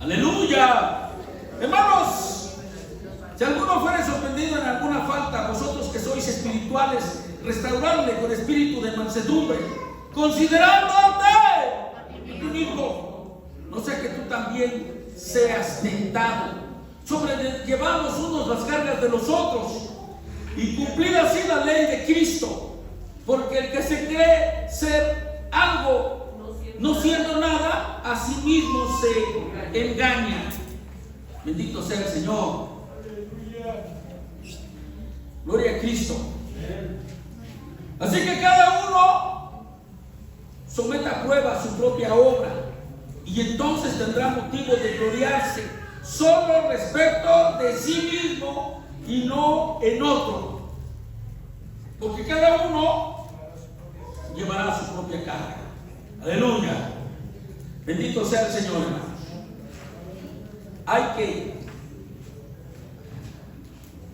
Aleluya. Hermanos, si alguno fuere sorprendido en alguna falta, vosotros que sois espirituales, restaurarle con espíritu de mansedumbre, considerándote a ti mismo, no sea que tú también seas tentado. Sobrellevamos unos las cargas de los otros y cumplir así la ley de Cristo, porque el que se cree ser algo no siendo nada, a sí mismo se engaña. Bendito sea el Señor. Gloria a Cristo. Así que cada uno someta a prueba su propia obra y entonces tendrá motivo de gloriarse solo respecto de sí mismo y no en otro, porque cada uno llevará su propia carga. Aleluya. Bendito sea el Señor, hermanos. Hay que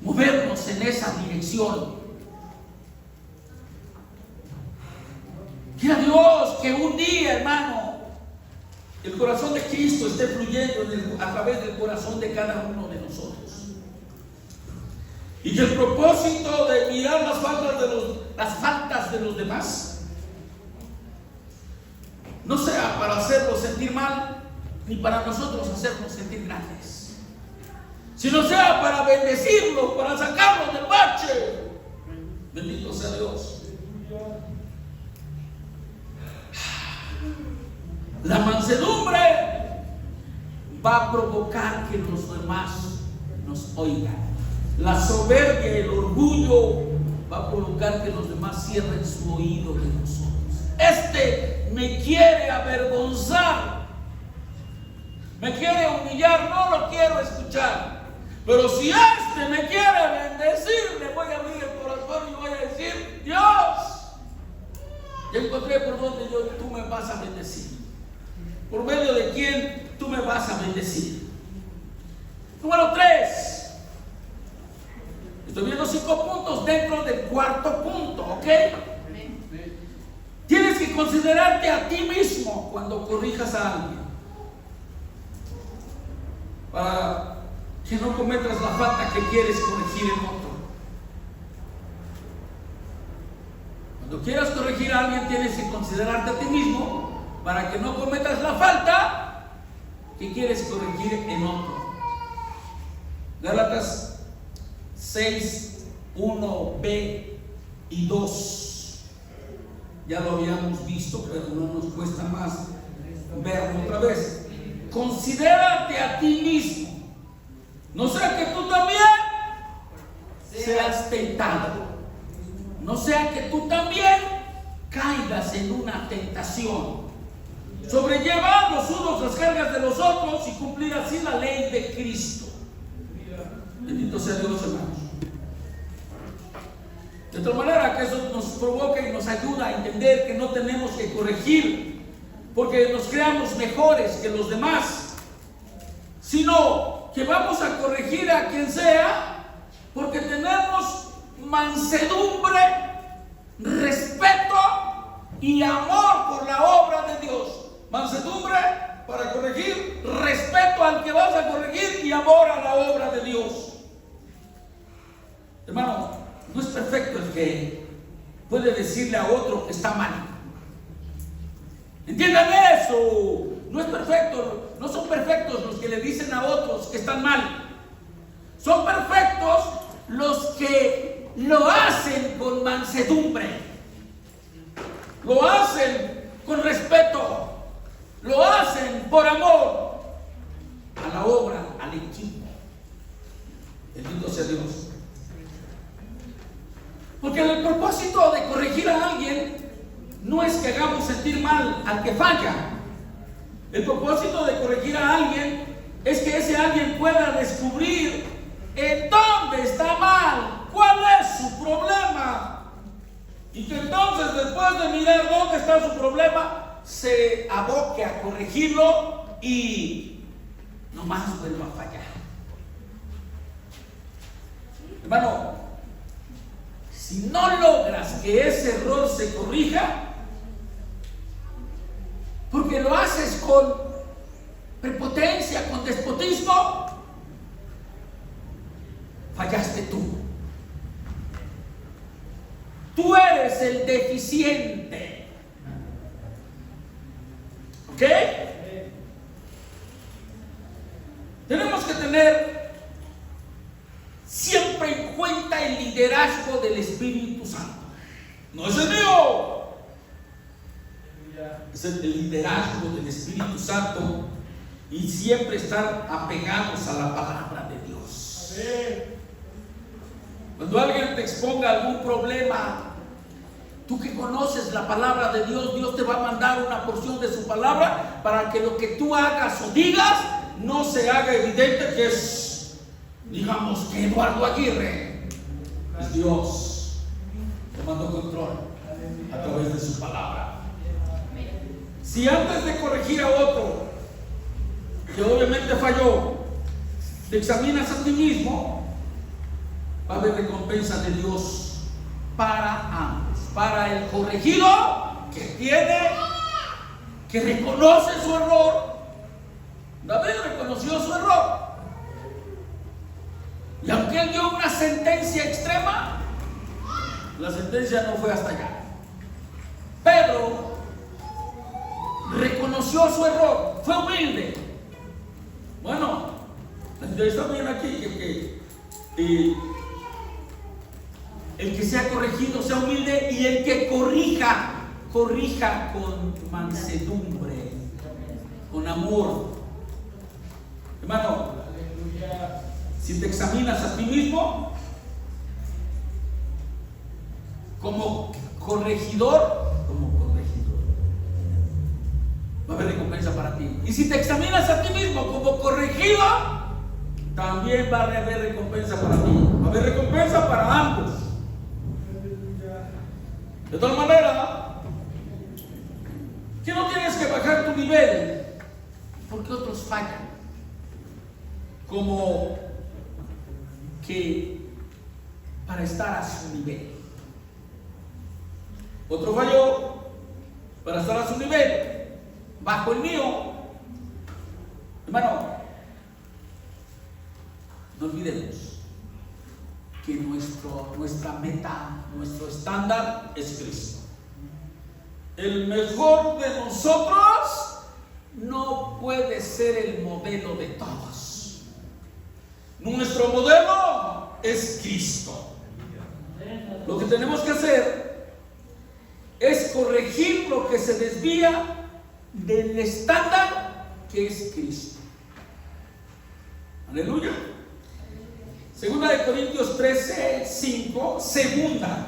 movernos en esa dirección. Quiera Dios que un día, hermano, el corazón de Cristo esté fluyendo a través del corazón de cada uno de nosotros. Y que el propósito de mirar las faltas de los demás no sea para hacerlos sentir mal, ni para nosotros hacernos sentir grandes, sino sea para bendecirlos, para sacarlos del bache. Bendito sea Dios. La mansedumbre va a provocar que los demás nos oigan. La soberbia y el orgullo va a provocar que los demás cierren su oído de nosotros. Este me quiere avergonzar, me quiere humillar, no lo quiero escuchar. Pero si este me quiere bendecir, le voy a abrir el corazón y voy a decir: Dios, ya encontré por donde tú me vas a bendecir, por medio de quién tú me vas a bendecir. Número 3, Estoy viendo 5 puntos dentro del cuarto punto, ¿ok? Tienes que considerarte a ti mismo cuando corrijas a alguien, para que no cometas la falta que quieres corregir en otro. Cuando quieras corregir a alguien, tienes que considerarte a ti mismo para que no cometas la falta que quieres corregir en otro. Gálatas 6, 1b y 2. Ya lo habíamos visto, pero no nos cuesta más verlo otra vez. Considérate a ti mismo, no sea que tú también seas tentado, no sea que tú también caigas en una tentación. Sobrellevad los unos las cargas de los otros y cumplir así la ley de Cristo. Bendito sea Dios, hermanos. De tal manera que eso nos provoca y nos ayuda a entender que no tenemos que corregir porque nos creamos mejores que los demás, sino que vamos a corregir a quien sea porque tenemos mansedumbre, respeto y amor por la obra de Dios. Mansedumbre para corregir, respeto al que vas a corregir y amor a la obra de Dios. Hermano, no es perfecto el que puede decirle a otro que está mal. Entiendan eso. No es perfecto. No son perfectos los que le dicen a otros que están mal. Son perfectos los que lo hacen con mansedumbre. Lo hacen con respeto. Lo hacen por amor a la obra, al equipo. Bendito sea Dios. Porque el propósito de corregir a alguien no es que hagamos sentir mal al que falla. El propósito de corregir a alguien es que ese alguien pueda descubrir en dónde está mal, cuál es su problema. Y que entonces, después de mirar dónde está su problema, se aboque a corregirlo y no más vuelva a fallar. Hermano, si no logras que ese error se corrija, porque lo haces con prepotencia, con despotismo, fallaste tú. Tú eres el deficiente. ¿Ok? Tenemos que tener siempre en cuenta el liderazgo del Espíritu Santo. No es el mío, es el liderazgo del Espíritu Santo, y siempre estar apegados a la palabra de Dios. Cuando alguien te exponga algún problema, tú que conoces la palabra de Dios, Dios te va a mandar una porción de su palabra para que lo que tú hagas o digas no se haga evidente que es, digamos, que Eduardo Aguirre. Es Dios tomando control a través de su palabra. Si antes de corregir a otro, que obviamente falló, te examinas a ti mismo, va a haber recompensa de Dios para ambos. Para el corregido, que reconoce su error. David reconoció su error, y aunque él dio una sentencia extrema, la sentencia no fue hasta allá. Pedro reconoció su error, fue humilde. Bueno, ya está bien aquí que el que sea corregido sea humilde, y el que corrija con mansedumbre, con amor. Hermano, si te examinas a ti mismo como corregidor, va a haber recompensa para ti. Y si te examinas a ti mismo como corregido, también va a haber recompensa para ti. Va a haber recompensa para ambos. De tal manera que no tienes que bajar tu nivel porque otros fallan. Como que para estar a su nivel. Otro falló para estar a su nivel, bajo el mío. Hermano, no olvidemos que nuestra meta, nuestro estándar es Cristo. El mejor de nosotros no puede ser el modelo de todos. Nuestro modelo es Cristo. Lo que tenemos que hacer es corregir lo que se desvía del estándar que es Cristo. Aleluya. Segunda de Corintios 13, 5. Segunda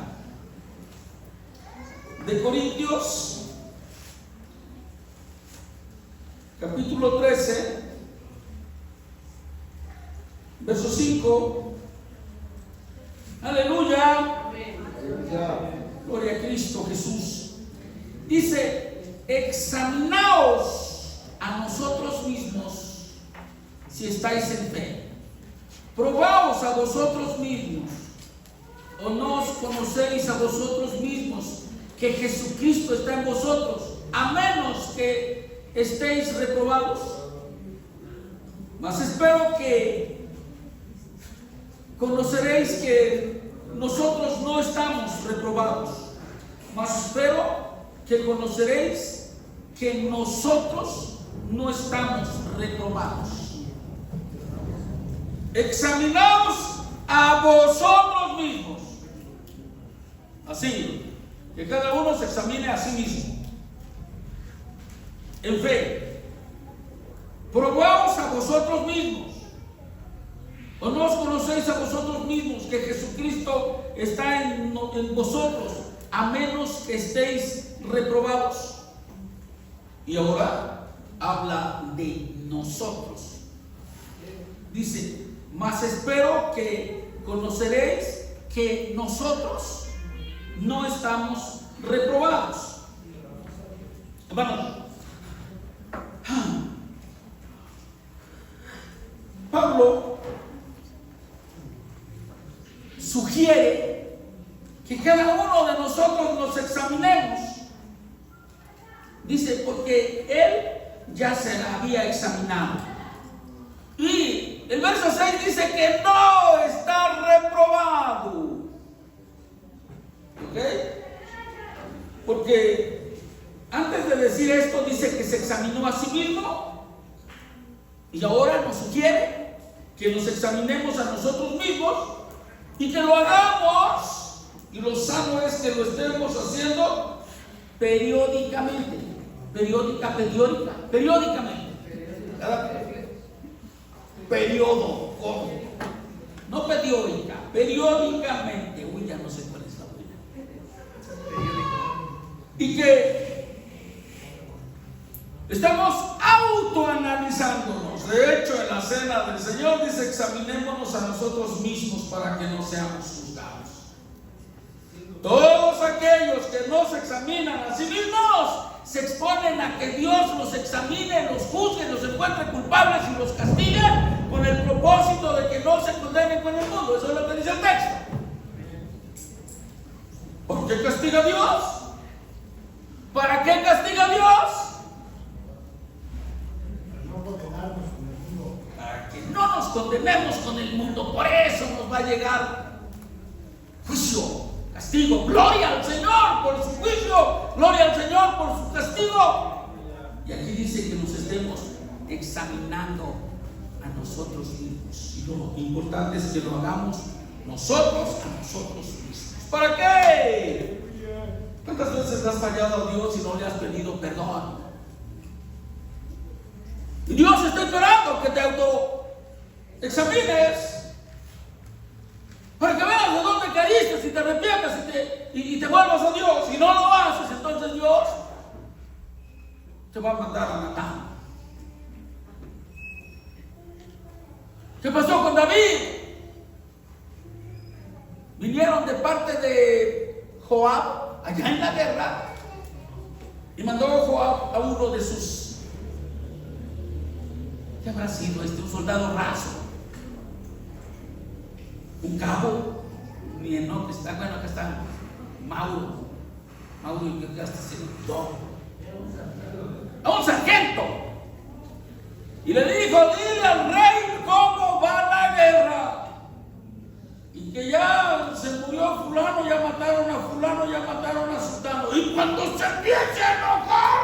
de Corintios, capítulo 13, verso 5. Aleluya. Gloria a Cristo Jesús. Dice: examinaos a nosotros mismos si estáis en fe. Probaos a vosotros mismos, o no os conocéis a vosotros mismos que Jesucristo está en vosotros, a menos que estéis reprobados. Mas espero que conoceréis que nosotros no estamos reprobados. Mas espero que conoceréis que nosotros no estamos reprobados. Examinaos a vosotros mismos. Así, que cada uno se examine a sí mismo en fe. Probaos a vosotros mismos, o no os conocéis a vosotros mismos que Jesucristo está en vosotros, a menos que estéis reprobados. Y ahora habla de nosotros. Dice: mas espero que conoceréis que nosotros no estamos reprobados. Hermanos, Pablo sugiere que cada uno de nosotros nos examinemos. Dice: porque él ya se la había examinado. Y el verso 6 dice que no está reprobado. ¿Ok? Porque antes de decir esto dice que se examinó a sí mismo, y ahora nos sugiere que nos examinemos a nosotros mismos y que lo hagamos, y lo sano es que lo estemos haciendo periódicamente. Periódicamente. Periodo, ¿cómo? No periódica, periódicamente. Uy, ya no sé cuál es la buena. Y que estamos autoanalizándonos. De hecho, en la cena del Señor dice: examinémonos a nosotros mismos para que no seamos juzgados. Todos aquellos que no se examinan a sí mismos se exponen a que Dios los examine, los juzgue, los encuentre culpables y los castigue, con el propósito de que no se condenen con el mundo. Eso es lo que dice el texto. ¿Por qué castiga Dios? ¿Para qué castiga Dios? Para que no nos condenemos con el mundo. Por eso nos va a llegar juicio, castigo. Gloria al Señor por su juicio, gloria al Señor por su castigo. Y aquí dice que nos estemos examinando a nosotros mismos, y lo importante es que lo hagamos nosotros a nosotros mismos. ¿Para qué? ¿Cuántas veces le has fallado a Dios y no le has pedido perdón? Y Dios está esperando que te autoexamines para que veas de dónde caíste, si te arrepientas y te vuelvas a Dios. Si no lo haces, entonces Dios te va a mandar a matar. ¿Qué pasó con David? Vinieron de parte de Joab allá en la guerra, y mandó Joab a uno de sus, ¿qué habrá sido un soldado raso? Un cabo. ni Enoch está, bueno, acá está Mauro, que hasta se gritó. A un sargento. Y le dijo, dile al rey cómo va la guerra. Y que ya se murió fulano, ya mataron a fulano, ya mataron a sultano. Y cuando se empiece a enojar,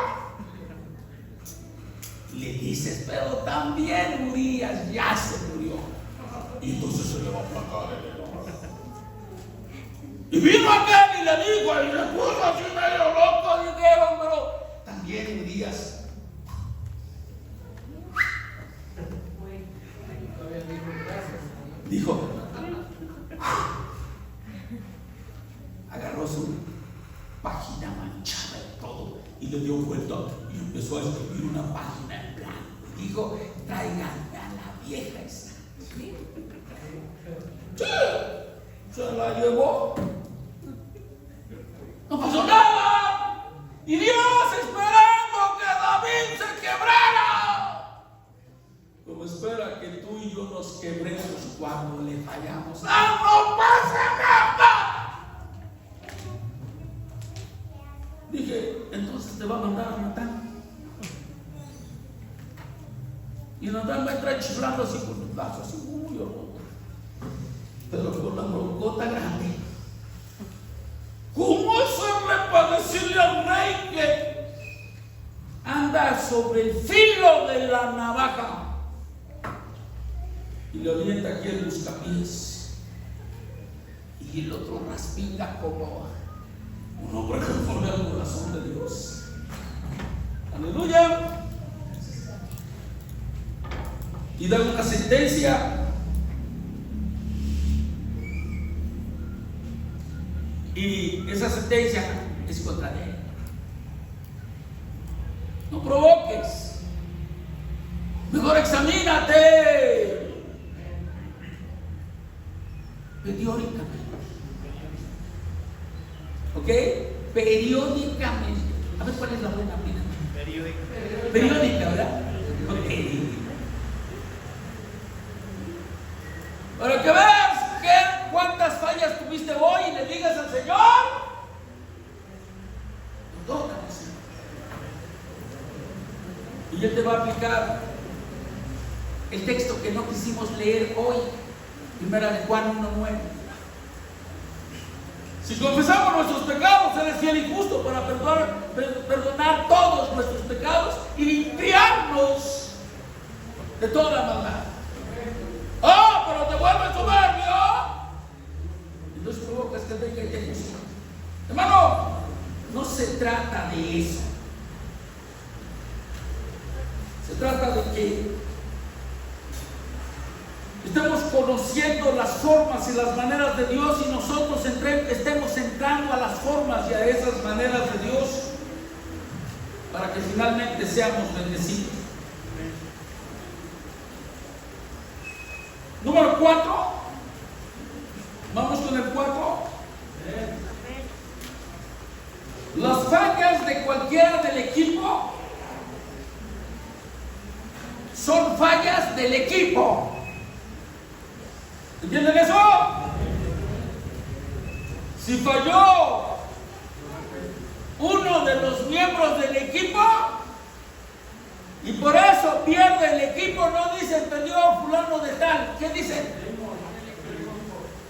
le dices, pero también Urias ya se murió. Y entonces se le va a aplacar el enojo. Y vino aquel y le dijo, y le puso así medio loco, dijeron, pero también Urias. Dijo, agarró su página manchada y todo y le dio vuelta y empezó a escribir una página en blanco y dijo, traigan a la vieja esa. Sí, se la llevó, no pasó nada y Dios esperando que David se quebrara, como espera que tú y yo nos quebremos cuando le fallamos. ¡Ah, no pasa nada! Dije, entonces te va a mandar a Natán. Y Natán va a entrar chiflando así con el brazo, así muy orgulloso, pero con la broncota grande. ¿Cómo hacerle para decirle al rey que anda sobre el filo de la navaja? Y le avienta aquí el buscapiés y el otro raspinga como un hombre conforme al corazón de Dios. Aleluya. Y da una sentencia y esa sentencia es contra él. No provoques, mejor examínate periódicamente. ¿Ok? Periódicamente. A ver cuál es la buena pena. Periódica, ¿verdad? Ok. Para que veas cuántas fallas tuviste hoy y le digas al Señor, perdóname, Señor. Y Él te va a aplicar el texto que no quisimos leer hoy. Primera de Juan 1:9. Si confesamos nuestros pecados, Él es fiel y justo para perdonar todos nuestros pecados y limpiarnos de toda maldad. ¡Oh, pero te vuelves soberbio! Entonces provocas que venga y te juzgue. Hermano, no se trata de eso. Se trata de que estemos conociendo las formas y las maneras de Dios y nosotros estemos entrando a las formas y a esas maneras de Dios para que finalmente seamos bendecidos. Número 4. Vamos con el 4. Las fallas de cualquiera del equipo son fallas del equipo. ¿Entienden eso? Si falló uno de los miembros del equipo y por eso pierde el equipo, no dicen perdió fulano de tal. ¿Qué dicen?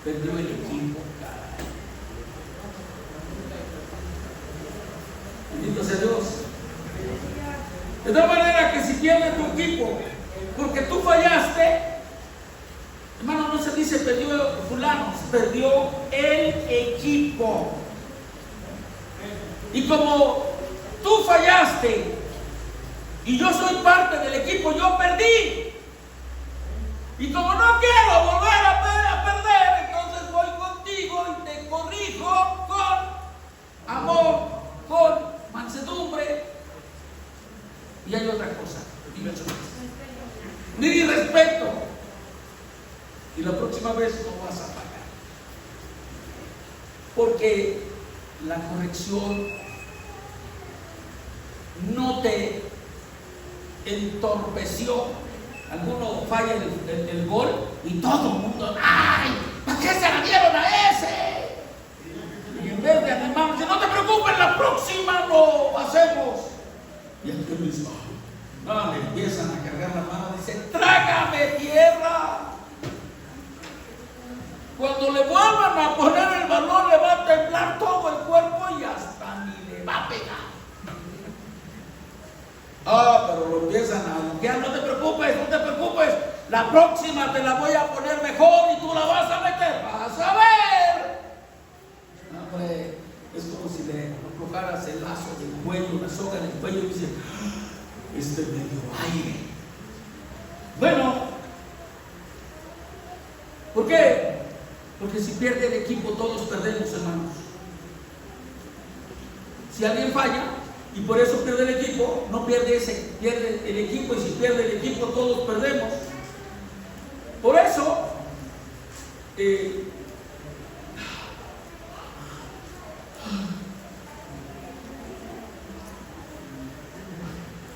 Perdió el equipo. Bendito sea Dios. De tal manera que si pierde tu equipo porque tú fallaste, hermano, no se dice perdió fulano, perdió el equipo. Y como tú fallaste y yo soy parte del equipo, yo perdí. Y como no quiero volver a perder, entonces voy contigo y te corrijo con amor, con mansedumbre. Y hay otra cosa, ni respeto. Y la próxima vez no vas a pagar. Porque la corrección no te entorpeció. Alguno falla el gol y todo el mundo, ¡ay! ¿Para qué se la dieron a ese? Y en vez de animarnos, no te preocupes, la próxima lo hacemos. Y aquel dice, no, le empiezan a cargar la mano, dice, trágame tierra. Cuando le vuelvan a poner el balón, le va a temblar todo el cuerpo y hasta ni le va a pegar. Pero lo empiezan a limpiar, no te preocupes, la próxima te la voy a poner mejor y tú la vas a meter, vas a ver. Hombre, es como si le aflojaras el lazo del cuello, la soga del cuello y dices, este me dio aire. Bueno, ¿por qué? Porque si pierde el equipo, todos perdemos, hermanos. Si alguien falla y por eso pierde el equipo, no pierde ese, pierde el equipo, y si pierde el equipo, todos perdemos. Por eso,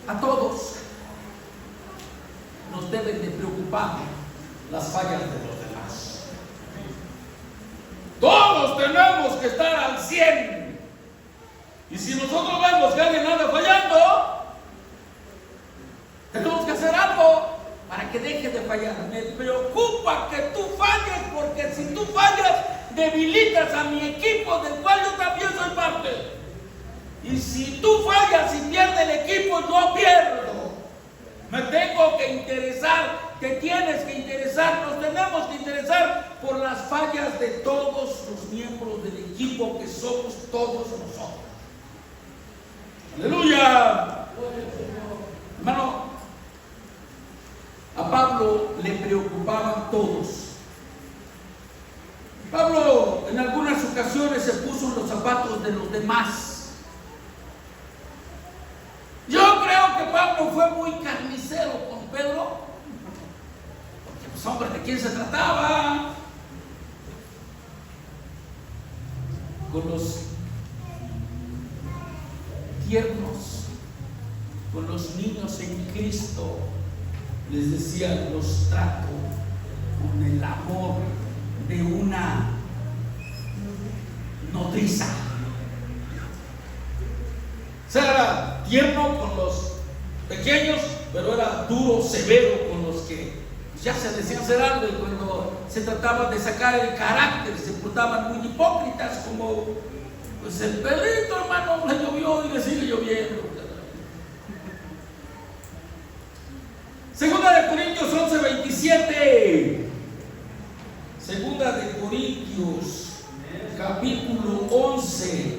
a todos nos deben de preocupar las fallas de los demás. Todos tenemos que estar al 100. Y si nosotros vemos que alguien anda fallando, tenemos que hacer algo para que deje de fallar. Me preocupa que tú falles, porque si tú fallas, debilitas a mi equipo, del cual yo también soy parte. Y si tú fallas y pierde el equipo, yo pierdo. Me tengo que interesar, te tienes que interesar, nos tenemos que interesar por las fallas de todos los miembros del equipo, que somos todos nosotros. ¡Aleluya! Hermano, a Pablo le preocupaban todos. Pablo en algunas ocasiones se puso en los zapatos de los demás. Yo creo que Pablo fue muy carnicero con Pedro, porque pues hombre, ¿de quién se trataba? Con los tiernos, con los niños en Cristo, les decía, los trato con el amor de una nodriza. O sea, era tierno con los pequeños, pero era duro, severo con los que ya se decían ser algo, y cuando se trataba de sacar el carácter, se portaban muy hipócritas, como pues el Pedrito, hermano, le llovió y le sigue lloviendo. Segunda de Corintios 11:27. Segunda de Corintios, capítulo 11,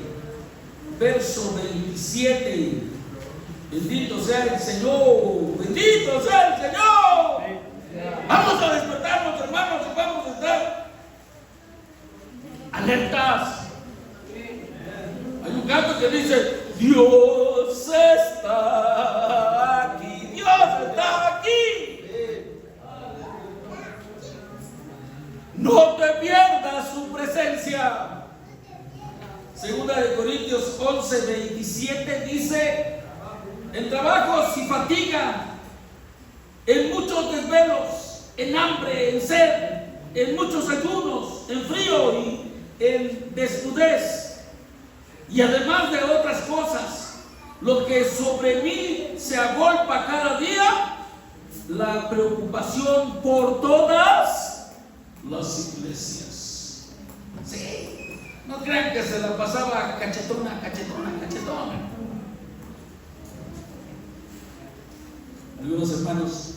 verso 27. Bendito sea el Señor, bendito sea el Señor. Vamos a despertarnos, hermanos, y vamos a estar alertas. Hay un canto que dice, Dios está aquí, Dios está aquí. No te pierdas su presencia. Segunda de Corintios 11:27 dice, en trabajos y fatiga, en muchos desvelos, en hambre, en sed, en muchos ayunos, en frío y en desnudez. Y además de otras cosas, lo que sobre mí se agolpa cada día, la preocupación por todas las iglesias. Sí, no crean que se la pasaba cachetona. Algunos hermanos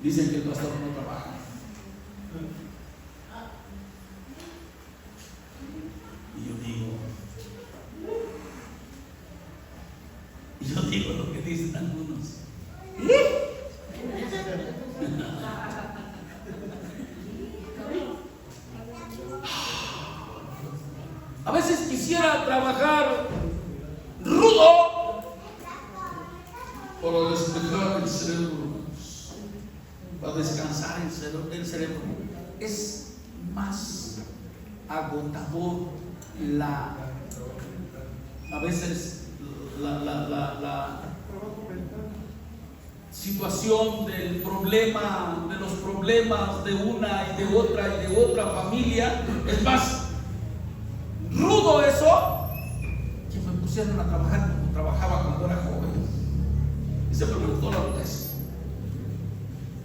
dicen que el pastor no trabaja. Y yo digo lo que dicen algunos. A veces quisiera trabajar rudo para despejar el cerebro, para descansar el cerebro. Es más agotador a veces situación del problema, de los problemas de una y de otra familia. Es más rudo eso que me pusieron a trabajar como trabajaba cuando era joven. Y siempre me gustó la rudeza.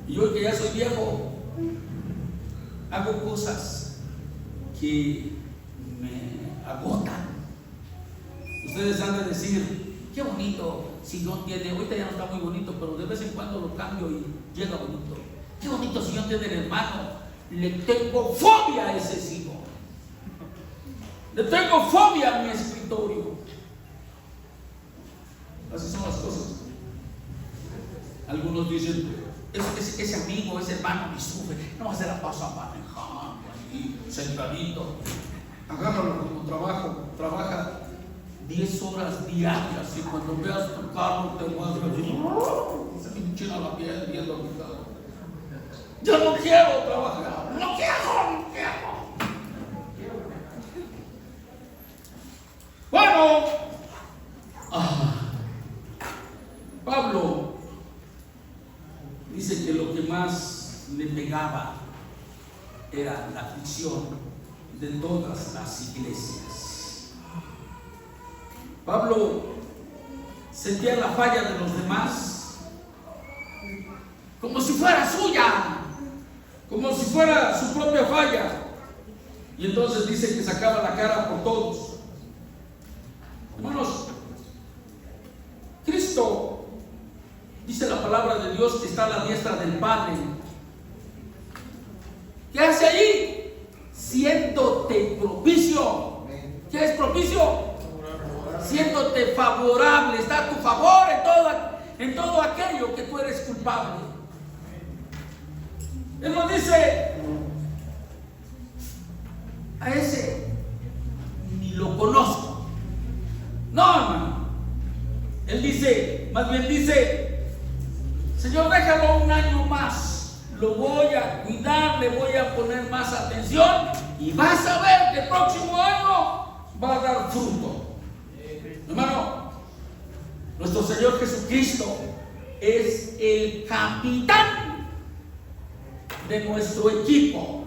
Y hoy que ya soy viejo, hago cosas que me agotan. Ustedes han de decir, qué bonito sillón tiene. Ahorita ya no está muy bonito, pero de vez en cuando lo cambio y llega bonito. Qué bonito sillón tiene el hermano. Le tengo fobia a ese sillón. Le tengo fobia a mi escritorio. Así son las cosas. Algunos dicen, ese amigo, ese hermano me sufre. No se la pasa manejando ahí, sentadito. Agárralo como trabaja 10 horas diarias, y cuando veas tu carro te muestra así, se me enchina la piel viendo mi carro. Yo no quiero trabajar, no quiero. Bueno, Pablo dice que lo que más le pegaba era la aflicción de todas las iglesias. Pablo sentía la falla de los demás como si fuera suya, como si fuera su propia falla, y entonces dice que sacaba la cara por todos. Hermanos, Cristo, dice la palabra de Dios, que está a la diestra del Padre. ¿Qué hace allí? Siéndote propicio. ¿Qué es propicio? Siéndote favorable, está a tu favor en todo aquello que tú eres culpable. Él nos dice, a ese ni lo conozco. No, hermano. Él dice, más bien dice, Señor, déjalo un año más, lo voy a cuidar, le voy a poner más atención y vas a ver que el próximo año va a dar fruto. Hermano, nuestro Señor Jesucristo es el capitán de nuestro equipo,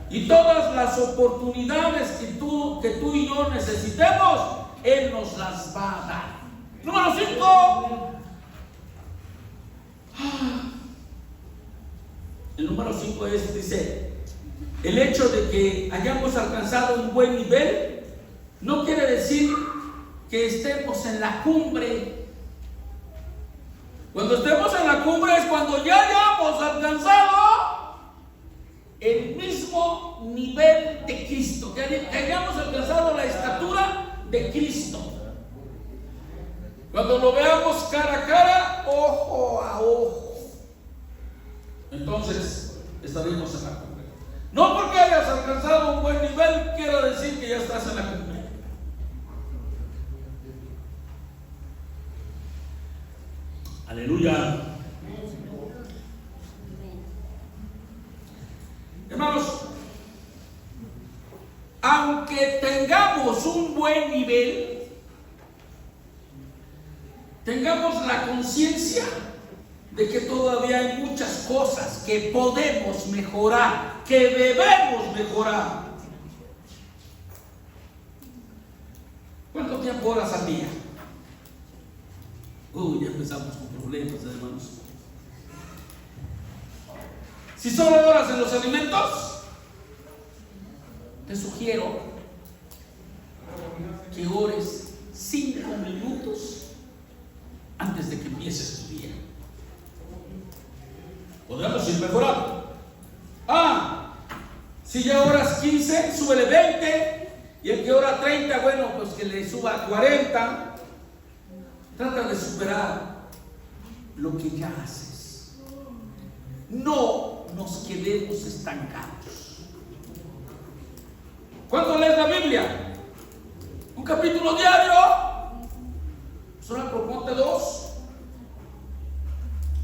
y todas las oportunidades que tú y yo necesitemos, Él nos las va a dar. Número 5. El número 5 dice, el hecho de que hayamos alcanzado un buen nivel no quiere decir que estemos en la cumbre. Cuando estemos en la cumbre es cuando ya hayamos alcanzado el mismo nivel de Cristo, que hayamos alcanzado la estatura de Cristo. Cuando lo veamos cara a cara, ojo a ojo, entonces estaremos en la cumbre. No porque hayas alcanzado un buen nivel quiero decir que ya estás en la cumbre. Aleluya. Hermanos, aunque tengamos un buen nivel, tengamos la conciencia de que todavía hay muchas cosas que podemos mejorar, que debemos mejorar. ¿Cuánto tiempo oras al día? Ya empezamos con problemas, hermanos. Si solo oras en los alimentos, te sugiero que ores 5 minutos antes de que empieces tu día. Podremos ir mejorando. Si ya oras 15, súbele 20. Y el que ora 30, bueno, pues que le suba a 40. Trata de superar lo que ya haces. No nos quedemos estancados. ¿Cuánto lees la Biblia? ¿Un capítulo diario? Solo proponte 2.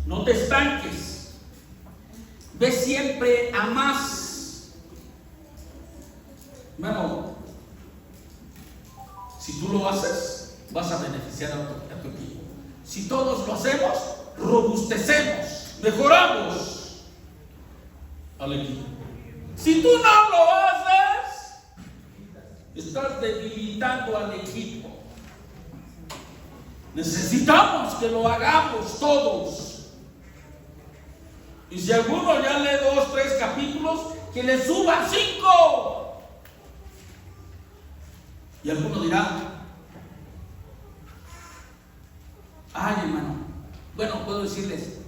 No te estanques. Ve siempre a más. Hermano, si tú lo haces, vas a beneficiar a tu equipo. Si todos lo hacemos, robustecemos, mejoramos al equipo. Si tú no lo haces, estás debilitando al equipo. Necesitamos que lo hagamos todos. Y si alguno ya lee 2, 3 capítulos, que le suba 5. Y alguno dirá: ay, hermano, bueno, puedo decirles,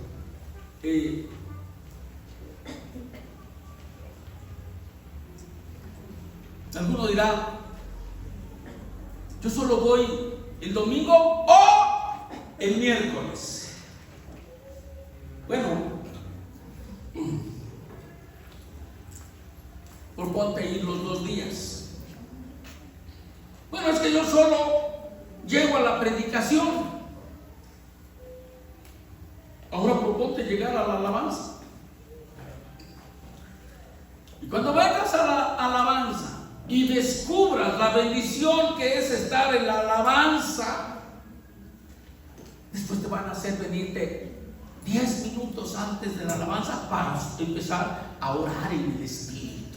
alguno dirá: yo solo voy el domingo o el miércoles. Bueno, proponte ir los 2 días. Bueno, es que yo solo llego a la predicación. Ahora proponte llegar a la alabanza. Y cuando vayas a la alabanza y descubras la bendición que es estar en la alabanza, después te van a hacer venirte 10 minutos antes de la alabanza para empezar a orar en el Espíritu,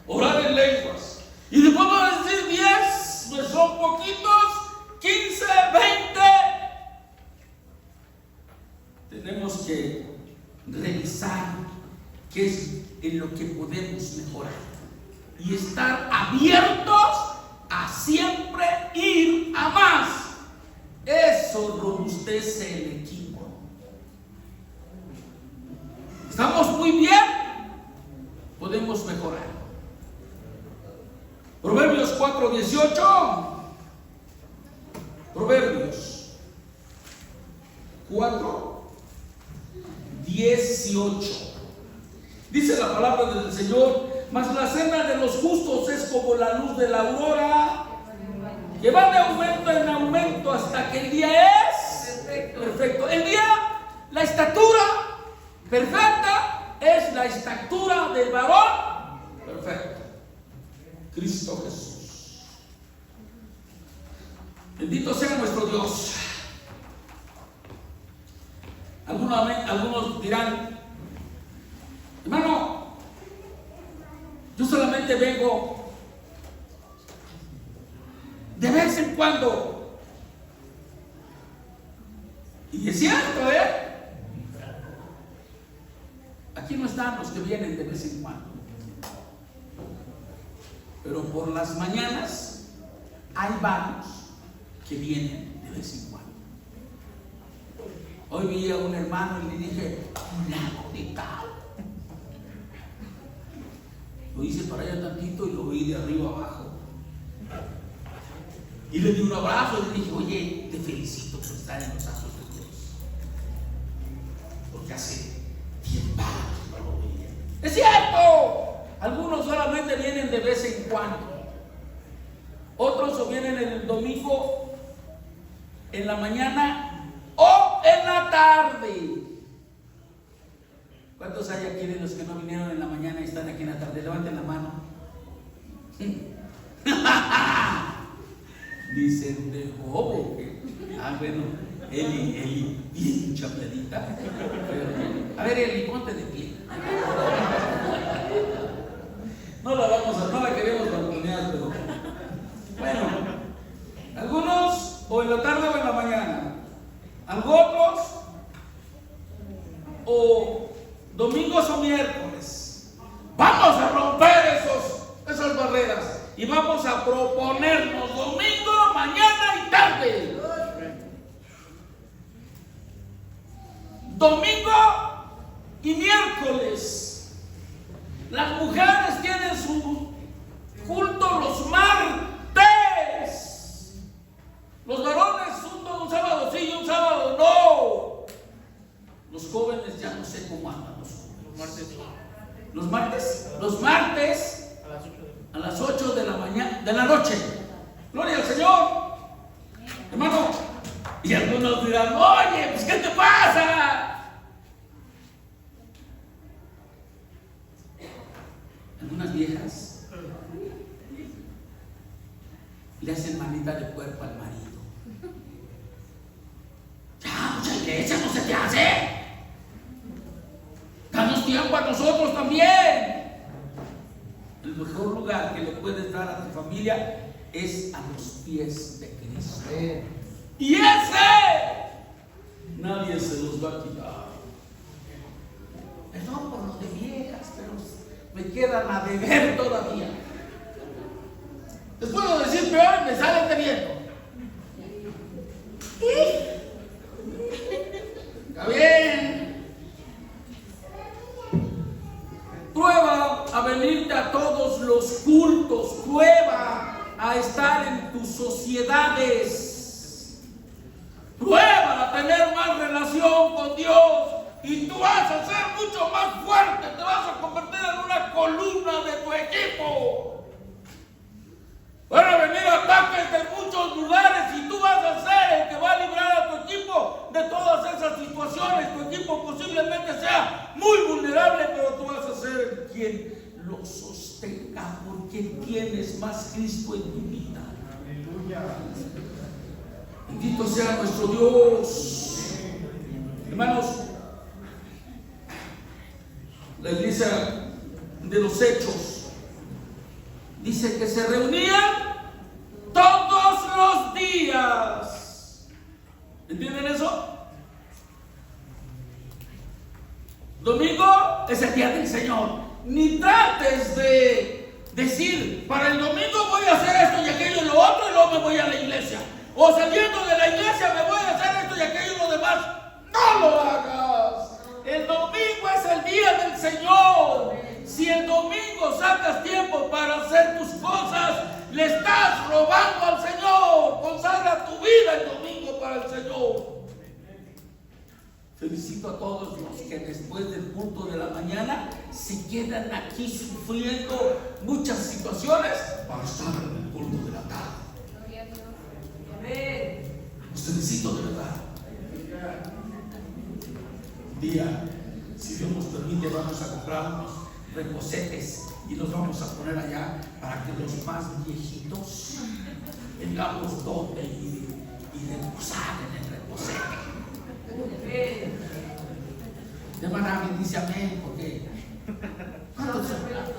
orar en lenguas. Y después van a decir 10, pues son poquitos, 15, 20. Tenemos que revisar qué es en lo que podemos mejorar y estar abiertos a siempre ir a más. Eso robustece el equipo. ¿Estamos muy bien? Podemos mejorar. Proverbios 4:18. Proverbios 4:18. Dice la palabra del Señor: mas la cena de los justos es como la luz de la aurora, que va de aumento en aumento hasta que el día es perfecto. El día, la estatura perfecta es la estatura del varón perfecto, Cristo Jesús. Bendito sea nuestro Dios. Algunos dirán: hermano, yo solamente vengo de vez en cuando. Y es cierto, aquí no están los que vienen de vez en cuando, pero por las mañanas hay varios que vienen de vez en cuando. Hoy vi a un hermano y le dije: fulano de tal. Lo hice para allá tantito y lo vi de arriba abajo. Y le di un abrazo y le dije: oye, te felicito por estar en los brazos de Dios, porque hace tiempo no lo veía. Es cierto, algunos solamente vienen de vez en cuando, otros o vienen el domingo en la mañana o en la tarde. ¿Cuántos hay aquí de los que no vinieron en la mañana y están aquí en la tarde? Levanten la mano. Dicen de joven. Bueno, Eli, bien chapeadita. A ver, Eli, ponte de pie. No la queremos balconear, pero bueno, algunos o en la tarde o en la mañana, algunos o domingos o miércoles. Vamos a romper esas barreras y vamos a proponernos domingo, mañana y tarde. Domingo y miércoles. Las mujeres tienen su culto los martes. Los varones un sábado sí y un sábado no. Los jóvenes ya no sé cómo andan. Los martes a las 8 de la mañana, de la noche. Gloria al Señor, hermano. Y algunos dirán: oye, pues ¿qué te pasa? Algunas viejas le hacen manita de cuerpo al marido. Ya, mucha iglesia no se te hace. nosotros también. El mejor lugar que le puedes dar a tu familia es a los pies de Cristo. Y ese nadie se los va a quitar. Perdón por lo de viejas, pero me quedan a deber todavía. Les puedo decir peor, me salen debiendo. Está bien. Prueba a venirte a todos los cultos. Prueba a estar en tus sociedades. Prueba a tener más relación con Dios. Y tú vas a ser mucho más fuerte. Te vas a convertir en una columna de tu equipo. Van a venir ataques de muchos lugares y tú vas a ser el que va a librar a tu equipo de todas esas situaciones. Tu equipo posiblemente sea muy vulnerable, pero tú vas a ser quien lo sostenga, porque tienes más Cristo en tu vida. Bendito sea nuestro Dios. Hermanos, la iglesia de los Hechos dice que se reunían todos los días. ¿Entienden eso? Domingo es el día del Señor. Ni trates de decir, para el domingo voy a hacer esto y aquello y lo otro y luego me voy a la iglesia. O saliendo de la iglesia me voy a hacer esto y aquello y lo demás. No lo hagas. El domingo es el día del Señor. Si el domingo sacas tiempo para hacer tus cosas, le estás robando al Señor. Consagra tu vida el domingo para el Señor. Felicito a todos los que después del culto de la mañana se quedan aquí sufriendo muchas situaciones para estar en el culto de la tarde. Los felicito de verdad. Un día, si Dios nos permite, vamos a comprar unos reposetes y los vamos a poner allá para que los más viejitos tengamos donde y reposar en el reposete. Hermana, me dice amén, porque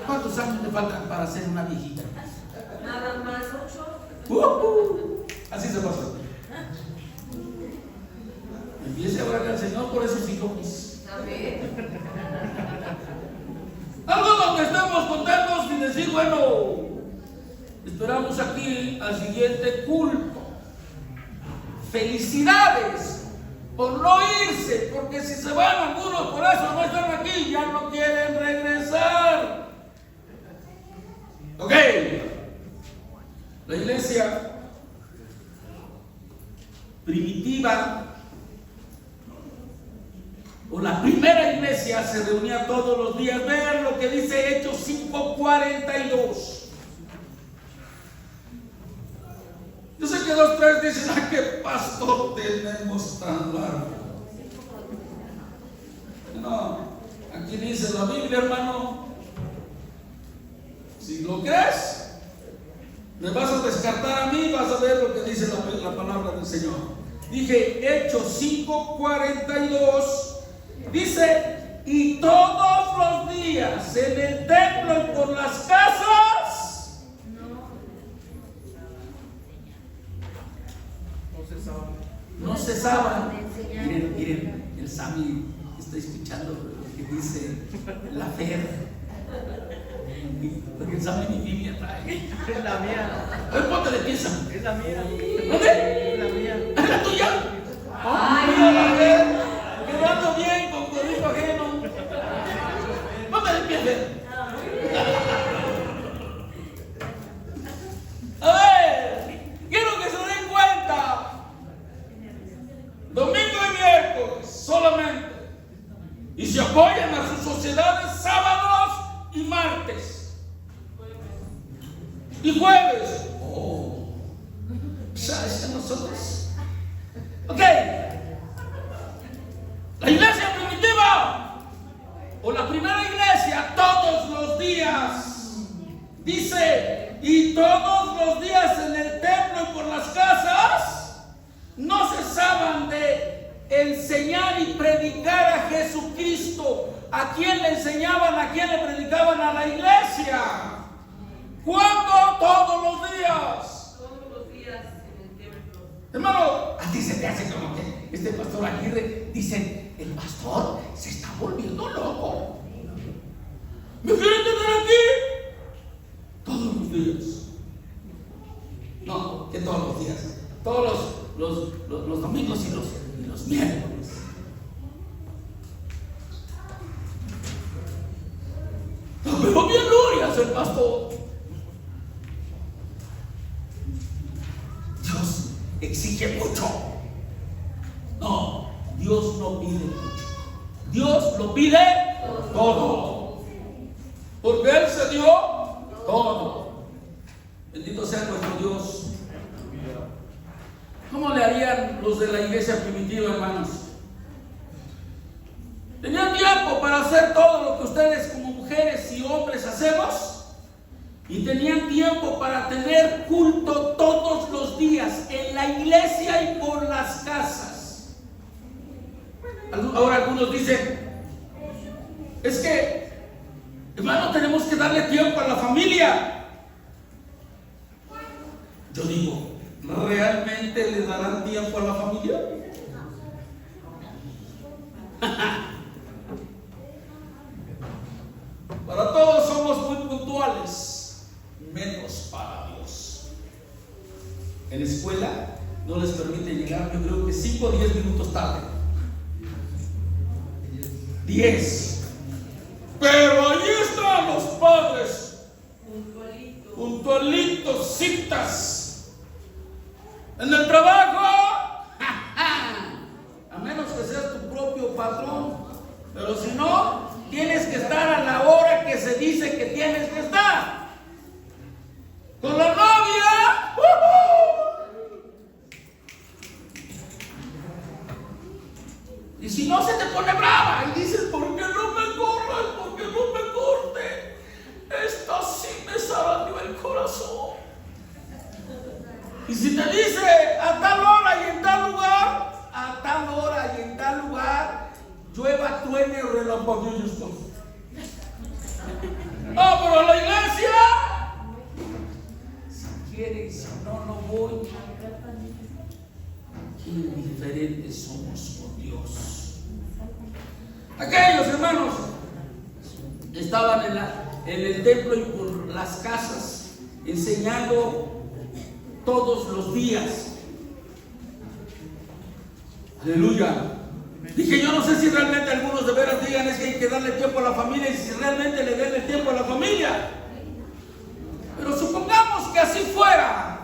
¿cuántos años le faltan para ser una viejita? Nada más 8. Así se pasa. Empiece a orar al Señor por esos hijos. Amén. Algunos que estamos contentos y decir, bueno, esperamos aquí al siguiente culto. Felicidades por no irse, porque si se van algunos por eso no están aquí, ya no quieren regresar. Ok, la iglesia primitiva o la primera iglesia se reunía todos los días. Vean lo que dice Hechos 5:42. Yo sé que 2, 3 dicen, ¡ay, qué pastor tenemos tan largo! No, aquí dice la Biblia, hermano. Si lo crees, me vas a descartar a mí, vas a ver lo que dice la palabra del Señor. Dije Hechos 5:42. Dice, y todos los días en el templo y por las casas no cesaban. Miren, el Sami está escuchando lo que dice la fe. Porque el Sami mi Biblia trae. Es la mía. A ver, ponte de pie, Sami. Es la mía. ¿Dónde? Es la mía. ¿Es la tuya? Ay, mira, a ver, quedando bien con corrijo ajeno. Ponte de pie, Fer. A ver, quiero que se den cuenta. Domingo y miércoles solamente. Y se apoyan a sus sociedades sábados y martes. Y jueves. Oh, ¿sabes a nosotros? Ok. La iglesia primitiva o la primera iglesia todos los días. Dice, y todos los días en el templo y por las casas no cesaban de enseñar y predicar a Jesucristo, ¿a quién le enseñaban, a quién le predicaban? A la iglesia. ¿Cuándo? Todos los días. Todos los días en el templo. Hermano, a ti se te hace como que este pastor Aguirre dice, el pastor se está volviendo loco. ¿Me quieren tener aquí? Todos los días. No, que todos los días. Todos los domingos y los miércoles. No, pero bien glorias el pastor. Dios exige mucho. No, Dios no pide mucho. Dios lo pide todo. Porque Él se dio todo. Bendito sea nuestro Dios. ¿Cómo le harían los de la iglesia primitiva, hermanos? Tenían tiempo para hacer todo lo que ustedes como mujeres y hombres hacemos. Y tenían tiempo para tener culto todos los días en la iglesia y por las casas. Ahora algunos dicen, es que, hermano, tenemos que darle tiempo a la familia. Yo digo, ¿realmente le darán tiempo a la familia? Para todos somos muy puntuales, menos para Dios. En la escuela no les permite llegar, yo creo que 5 o 10 minutos tarde. 10. Pero allí están los padres, puntualitos, citas. En el trabajo, a menos que seas tu propio patrón, pero si no, tienes que estar a la hora que se dice que tienes que estar. Con la novia, y si no, se te pone brava y dices, ¿por qué no me corras? ¿Por qué no me corte? Esta sí me zarandeó el corazón. Y si te dice a tal hora y en tal lugar, a tal hora y en tal lugar, llueva, truene o relampaguee esto. No, pero a la iglesia, si quieres, si no, no voy. Qué indiferentes somos con Dios. Aquellos hermanos estaban en el templo y por las casas enseñando todos los días. Aleluya. Dije, yo no sé si realmente algunos de veras digan es que hay que darle tiempo a la familia y si realmente le den el tiempo a la familia. Pero supongamos que así fuera.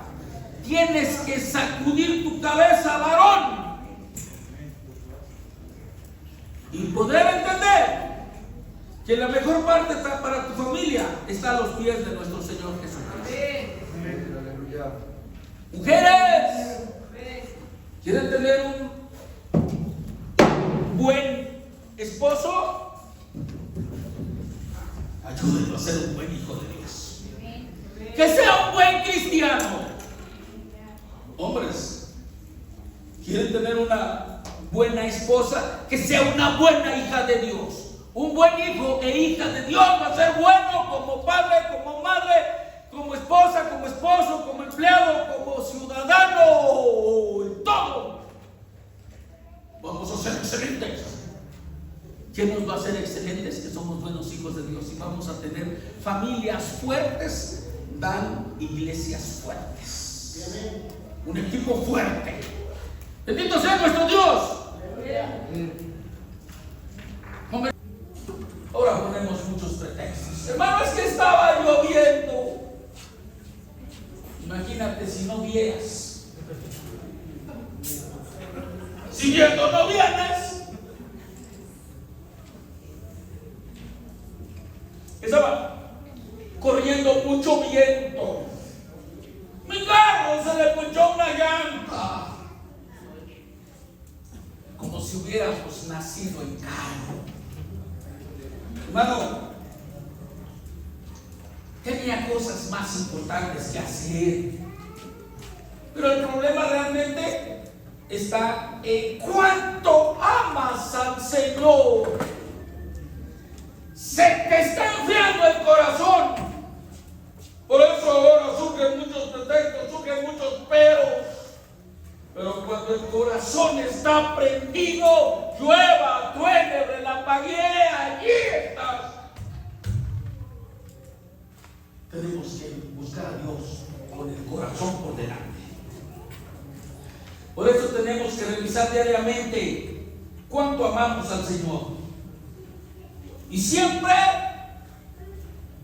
Tienes que sacudir tu cabeza, varón, y poder entender que la mejor parte para tu familia está a los pies de nuestro Señor Jesucristo. Mujeres, ¿quieren tener un buen esposo? Ayúdenlo a ser un buen hijo de Dios. Que sea un buen cristiano. Hombres, ¿quieren tener una buena esposa? Que sea una buena hija de Dios. Un buen hijo e hija de Dios va a ser bueno como padre, como madre, como esposa, como esposo, como empleado, como ciudadano, en todo. Vamos a ser excelentes. ¿Quién nos va a hacer excelentes? Que somos buenos hijos de Dios y vamos a tener familias fuertes, dan iglesias fuertes. Un equipo fuerte. Bendito sea nuestro Dios. Ahora ponemos muchos pretextos. Hermano, es que estaba lloviendo. Imagínate si no vieras. Siguiendo no vienes. Estaba corriendo mucho viento. Mi carro se le ponchó una llanta. Como si hubiéramos nacido en carro. Hermano, tenía cosas más importantes que hacer. Pero el problema realmente está en cuánto amas al Señor. Se te está enfriando el corazón. Por eso ahora surgen muchos pretextos, surgen muchos peros. Pero cuando el corazón está prendido, llueva, truene, relampaguee, allí estás. Tenemos que buscar a Dios con el corazón por delante. Por eso tenemos que revisar diariamente cuánto amamos al Señor. Y siempre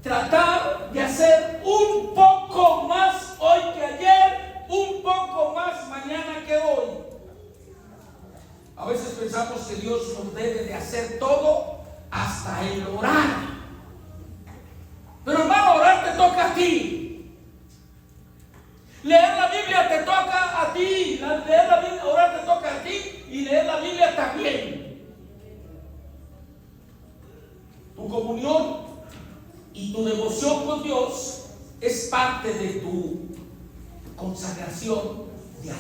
tratar de hacer un poco más hoy que ayer, un poco más mañana que hoy. A veces pensamos que Dios nos debe de hacer todo, hasta el orar. Pero hermano, orar te toca a ti. Leer la Biblia te toca a ti. Leer la Biblia, orar te toca a ti, y leer la Biblia también. Tu comunión y tu devoción con Dios es parte de tu consagración diaria.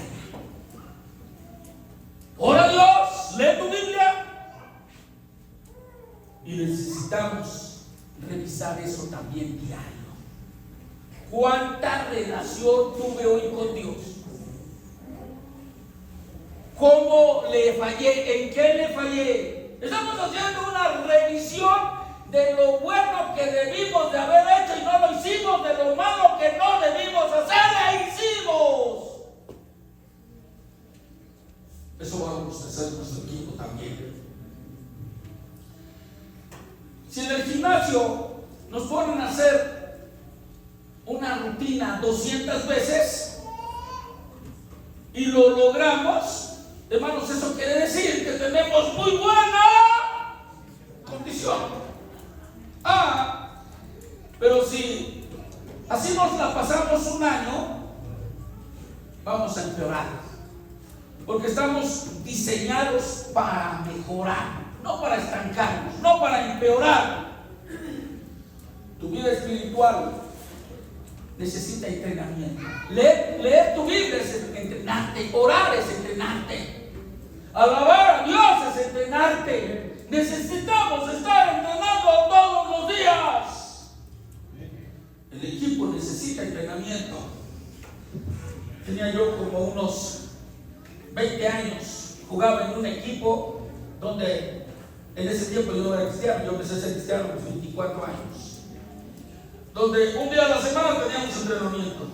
Ora a Dios, lee tu Biblia, y necesitamos revisar eso también diario. ¿Cuánta relación tuve hoy con Dios? ¿Cómo le fallé? ¿En qué le fallé? Estamos haciendo una revisión de lo bueno que debimos de haber hecho y no lo hicimos, de lo malo que no debimos hacer e hicimos. Eso vamos a hacer nuestro equipo también. Si en el gimnasio nos ponen a hacer una rutina 200 veces y lo logramos, hermanos, eso quiere decir que tenemos muy buena condición. Pero si así nos la pasamos un año, vamos a empeorar, porque estamos diseñados para mejorar, no para estancarnos, no para empeorar. Tu vida espiritual necesita entrenamiento. Leer tu Biblia es entrenarte, orar es entrenarte, alabar a Dios es entrenarte. Necesitamos estar entrenando todos los días. El equipo necesita entrenamiento. Tenía yo como unos 20 años, jugaba en un equipo donde en ese tiempo yo no era cristiano, yo empecé a ser cristiano a los 24 años, donde un día a la semana teníamos entrenamiento.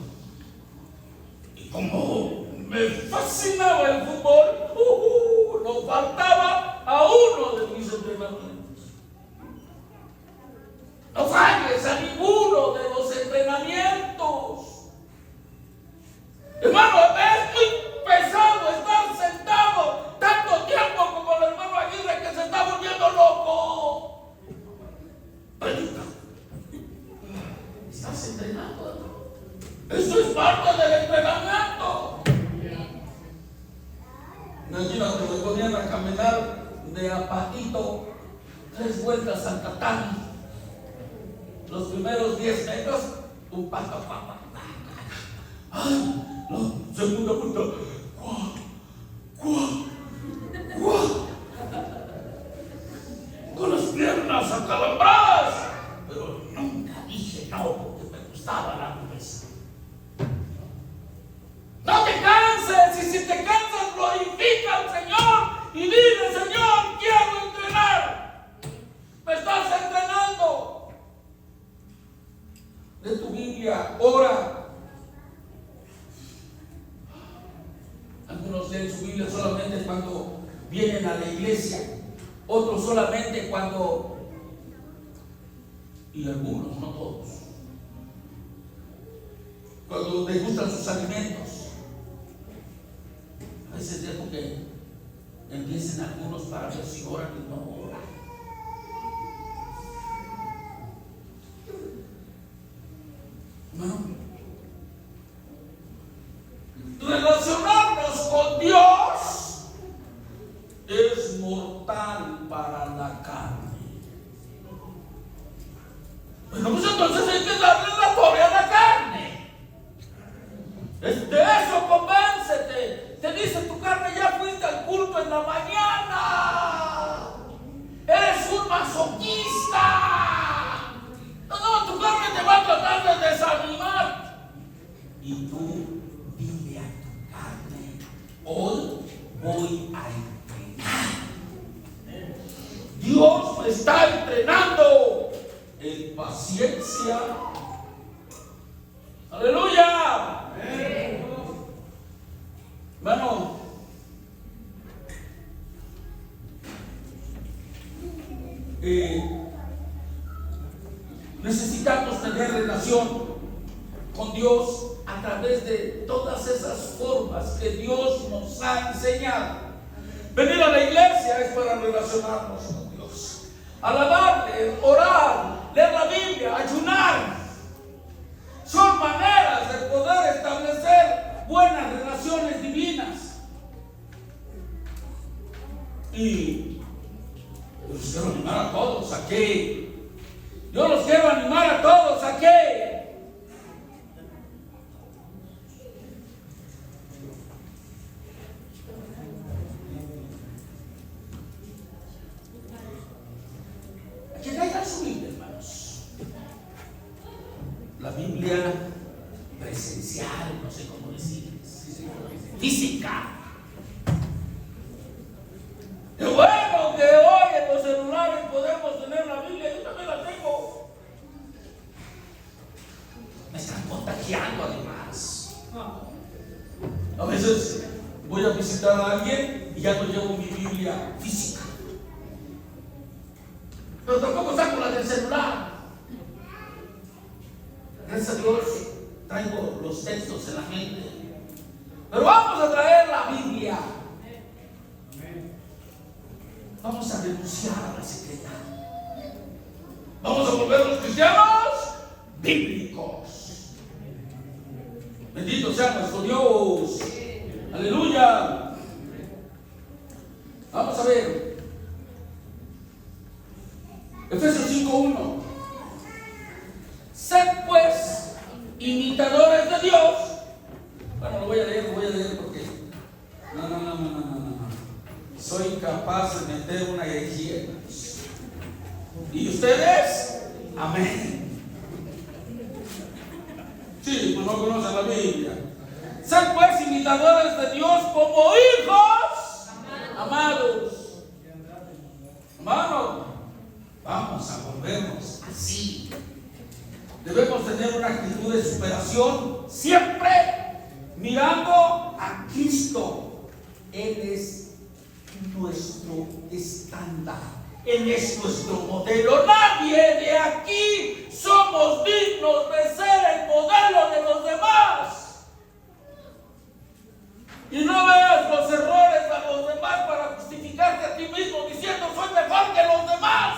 Y como me fascinaba el fútbol, no faltaba a uno de mis entrenamientos. No falles a ninguno de los entrenamientos. Hermano, es muy pesado estar sentado tanto tiempo como el hermano Aguirre, que se está volviendo loco. Predica. Estás entrenando, hermano. Eso es parte del entrenamiento. Imagínate, me ponían a caminar de a patito 3 vueltas al tatami. Los primeros 10 metros, un paso a papa. ¡Ay! No, segunda vuelta. Con las piernas acalambradas. Pero nunca dije no, porque me gustaba la dureza. No te canses, y si te cansas, glorifica al Señor y dile: Señor, quiero entrenar. Me estás entrenando. De tu Biblia, ora. Algunos leen su Biblia solamente cuando vienen a la iglesia, otros solamente cuando, y algunos, no todos, cuando les gustan sus alimentos. A veces dejo que empiecen algunos para ver si oran y no oran. No. Relacionarnos con Dios es mortal para la carne. Bueno, pues entonces hay que darle la torre a la carne. De eso convéncete. Te dice tu carne: ya fuiste al culto en la mañana. Eres un masoquista. con Dios a través de todas esas formas que Dios nos ha enseñado. Venir a la iglesia es para relacionarnos con Dios, alabarle, orar, leer la Biblia, ayunar. Son maneras de poder establecer buenas relaciones divinas. Y yo los quiero animar a todos a que yo los quiero animar a todos a que traigan su Biblia, hermanos. La Biblia presencial, no sé cómo decirles, física. Es bueno que hoy en los celulares podemos tener la Biblia. Yo también la tengo. Me están contagiando además. A veces voy a visitar a alguien y ya no llevo mi Biblia física, pero tampoco saco la del celular. Gracias a Dios traigo los textos en la mente, pero vamos a traer la Biblia. Vamos a renunciar a la secreta. Vamos a volver los cristianos bíblicos. Bendito sea nuestro Dios. Aleluya. Vamos a ver Efesios 5:1. Sed pues imitadores de Dios. Bueno, lo voy a leer porque no. Soy capaz de meter una herejía. ¿Y ustedes? Amén. Sí, pues no conocen la Biblia. Sed pues imitadores de Dios como hijos amados. Hermano, vamos a volvernos así. Debemos tener una actitud de superación, siempre mirando a Cristo. Él es nuestro estándar, Él es nuestro modelo. Nadie de aquí somos dignos de ser el modelo de los demás. Y no veas los errores a los demás para justificarte a ti mismo diciendo soy mejor que los demás.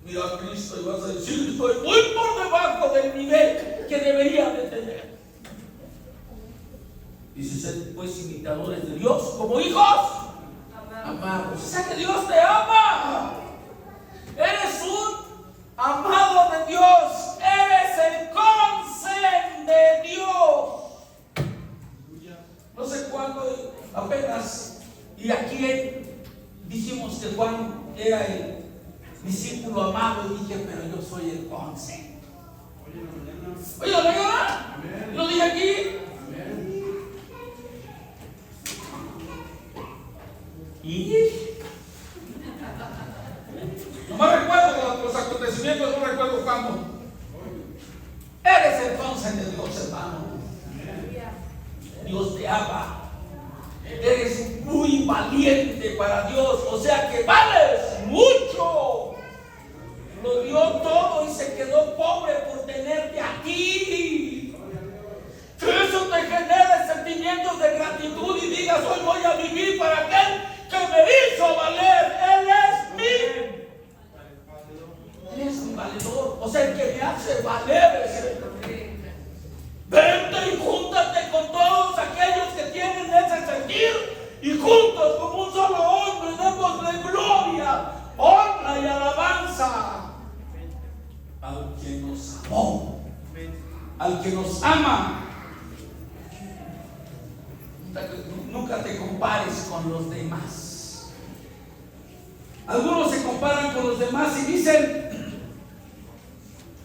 Mira a Cristo y vas a decir estoy muy por debajo del nivel que debería de tener. Dice, sed pues imitadores de Dios como hijos amados. O sea que Dios te ama. Eres un amado de Dios. Eres el consen de Dios. No sé cuándo, apenas, y aquí dijimos que Juan era el discípulo amado, y dije, pero yo soy el consen. Oye, ¿lo digo? ¿Lo dije aquí? Y no me recuerdo los acontecimientos, no recuerdo cuándo. Eres el consen de Dios, hermano. Dios te ama. Eres muy valiente para Dios, o sea que vales mucho. Lo dio todo y se quedó pobre por tenerte aquí. Que eso te genere sentimientos de gratitud y digas hoy voy a vivir para aquel que me hizo valer. Él es mi valedor, o sea el que me hace valer es Él. Vente y júntate con todos aquellos que tienen ese sentir y juntos como un solo hombre démosle gloria, honra y alabanza al que nos amó, al que nos ama. Nunca te compares con los demás. Algunos se comparan con los demás y dicen,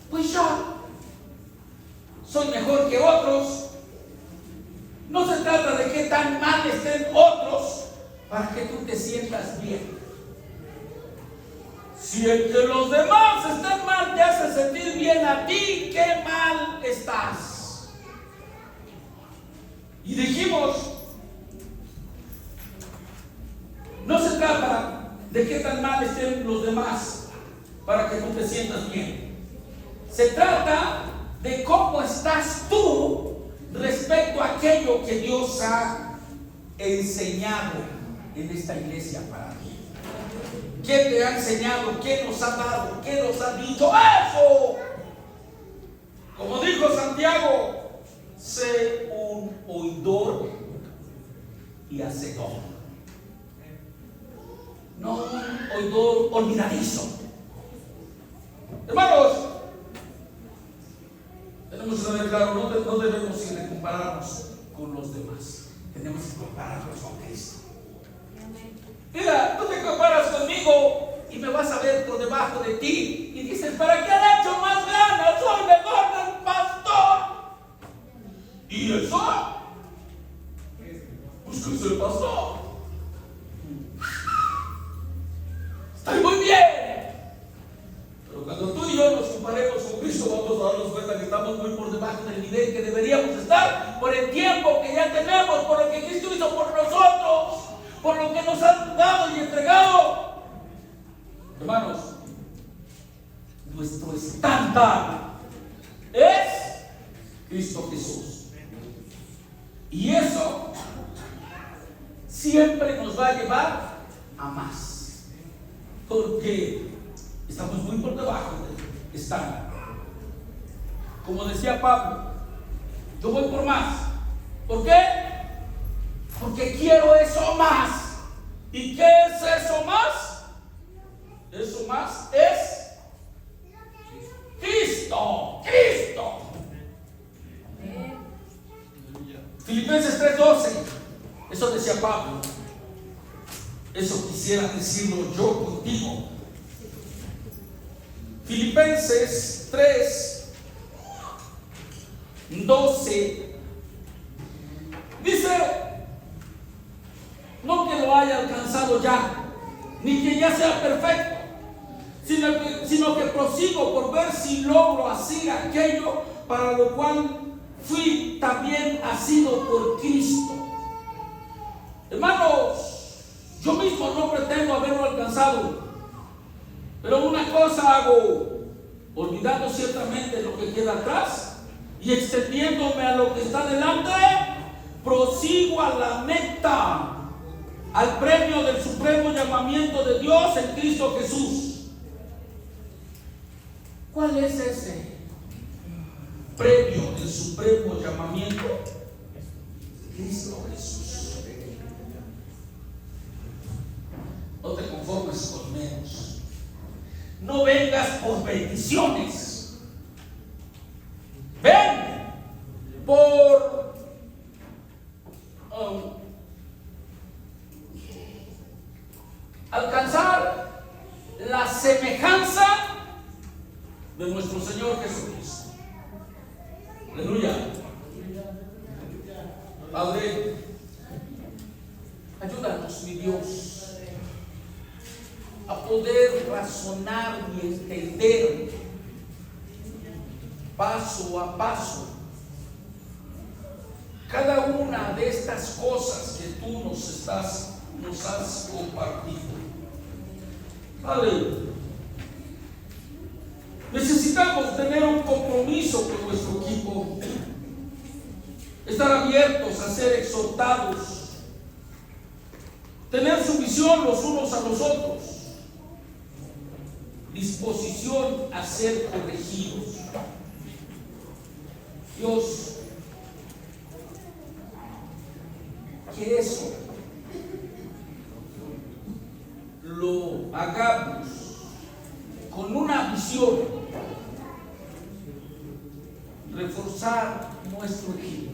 pues yo soy mejor que otros. No se trata de qué tan mal estén otros para que tú te sientas bien. Si el que los demás estén mal te hace sentir bien a ti, qué mal estás. Y dijimos, no se trata de qué tan mal estén los demás para que tú te sientas bien. Se trata de cómo estás tú respecto a aquello que Dios ha enseñado en esta iglesia para ti. ¿Qué te ha enseñado? ¿Qué nos ha dado? ¿Qué nos ha dicho? ¡Eso! Como dijo Santiago, sé un oidor y hacedor. No un oidor olvidadizo. Hermanos, tenemos que saber claro, no debemos ir a compararnos con los demás. Tenemos que compararnos con Cristo. Mira, tú te comparas conmigo y me vas a ver por debajo de ti y dices, ¿para qué han hecho más ganas? Soy mejor del pastor. ¿Y eso? Pues que se pasó. Estoy muy bien. Pero cuando tú y yo nos comparemos con Cristo, vamos a darnos cuenta que estamos muy por debajo del nivel que deberíamos estar, por el tiempo que ya tenemos, por lo que Cristo hizo por nosotros, por lo que nos ha dado y entregado. Hermanos, nuestro estándar es Cristo Jesús. Y eso siempre nos va a llevar a más, porque estamos muy por debajo del estándar. Como decía Pablo, yo voy por más. ¿Por qué? Porque quiero eso más. ¿Y qué es eso más? Eso más es Cristo. Cristo. Filipenses 3:12. Eso decía Pablo. Eso quisiera decirlo yo contigo. Filipenses 3:12 dice: no que lo haya alcanzado ya, ni que ya sea perfecto, sino que prosigo por ver si logro hacer aquello para lo cual fui también asido por Cristo. Hermanos, yo mismo no pretendo haberlo alcanzado, pero una cosa hago, olvidando ciertamente lo que queda atrás y extendiéndome a lo que está delante, prosigo a la meta, al premio del supremo llamamiento de Dios en Cristo Jesús. ¿Cuál es ese premio del supremo llamamiento? Cristo Jesús. No te conformes con menos. No vengas por bendiciones. Ven por alcanzar la semejanza de nuestro Señor Jesucristo. Aleluya. Padre, ayúdanos, mi Dios, a poder razonar y entender paso a paso cada una de estas cosas que tú nos has compartido. Padre, necesitamos tener un compromiso con nuestro equipo, estar abiertos a ser exhortados, tener sumisión los unos a los otros, disposición a ser corregidos. Dios, que eso lo hagamos con una visión, reforzar nuestro equipo,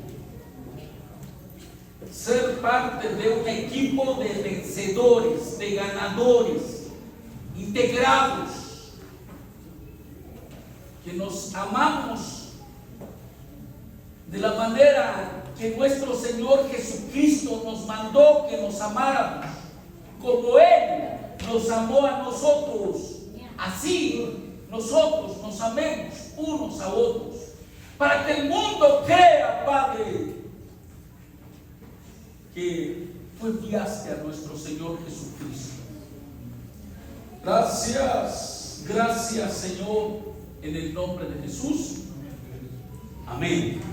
ser parte de un equipo de vencedores, de ganadores, integrados, que nos amamos de la manera que nuestro Señor Jesucristo nos mandó que nos amáramos, como Él nos amó a nosotros. Así nosotros nos amemos unos a otros, para que el mundo crea, Padre, que tú enviaste a nuestro Señor Jesucristo. Gracias, gracias, Señor, en el nombre de Jesús. Amén.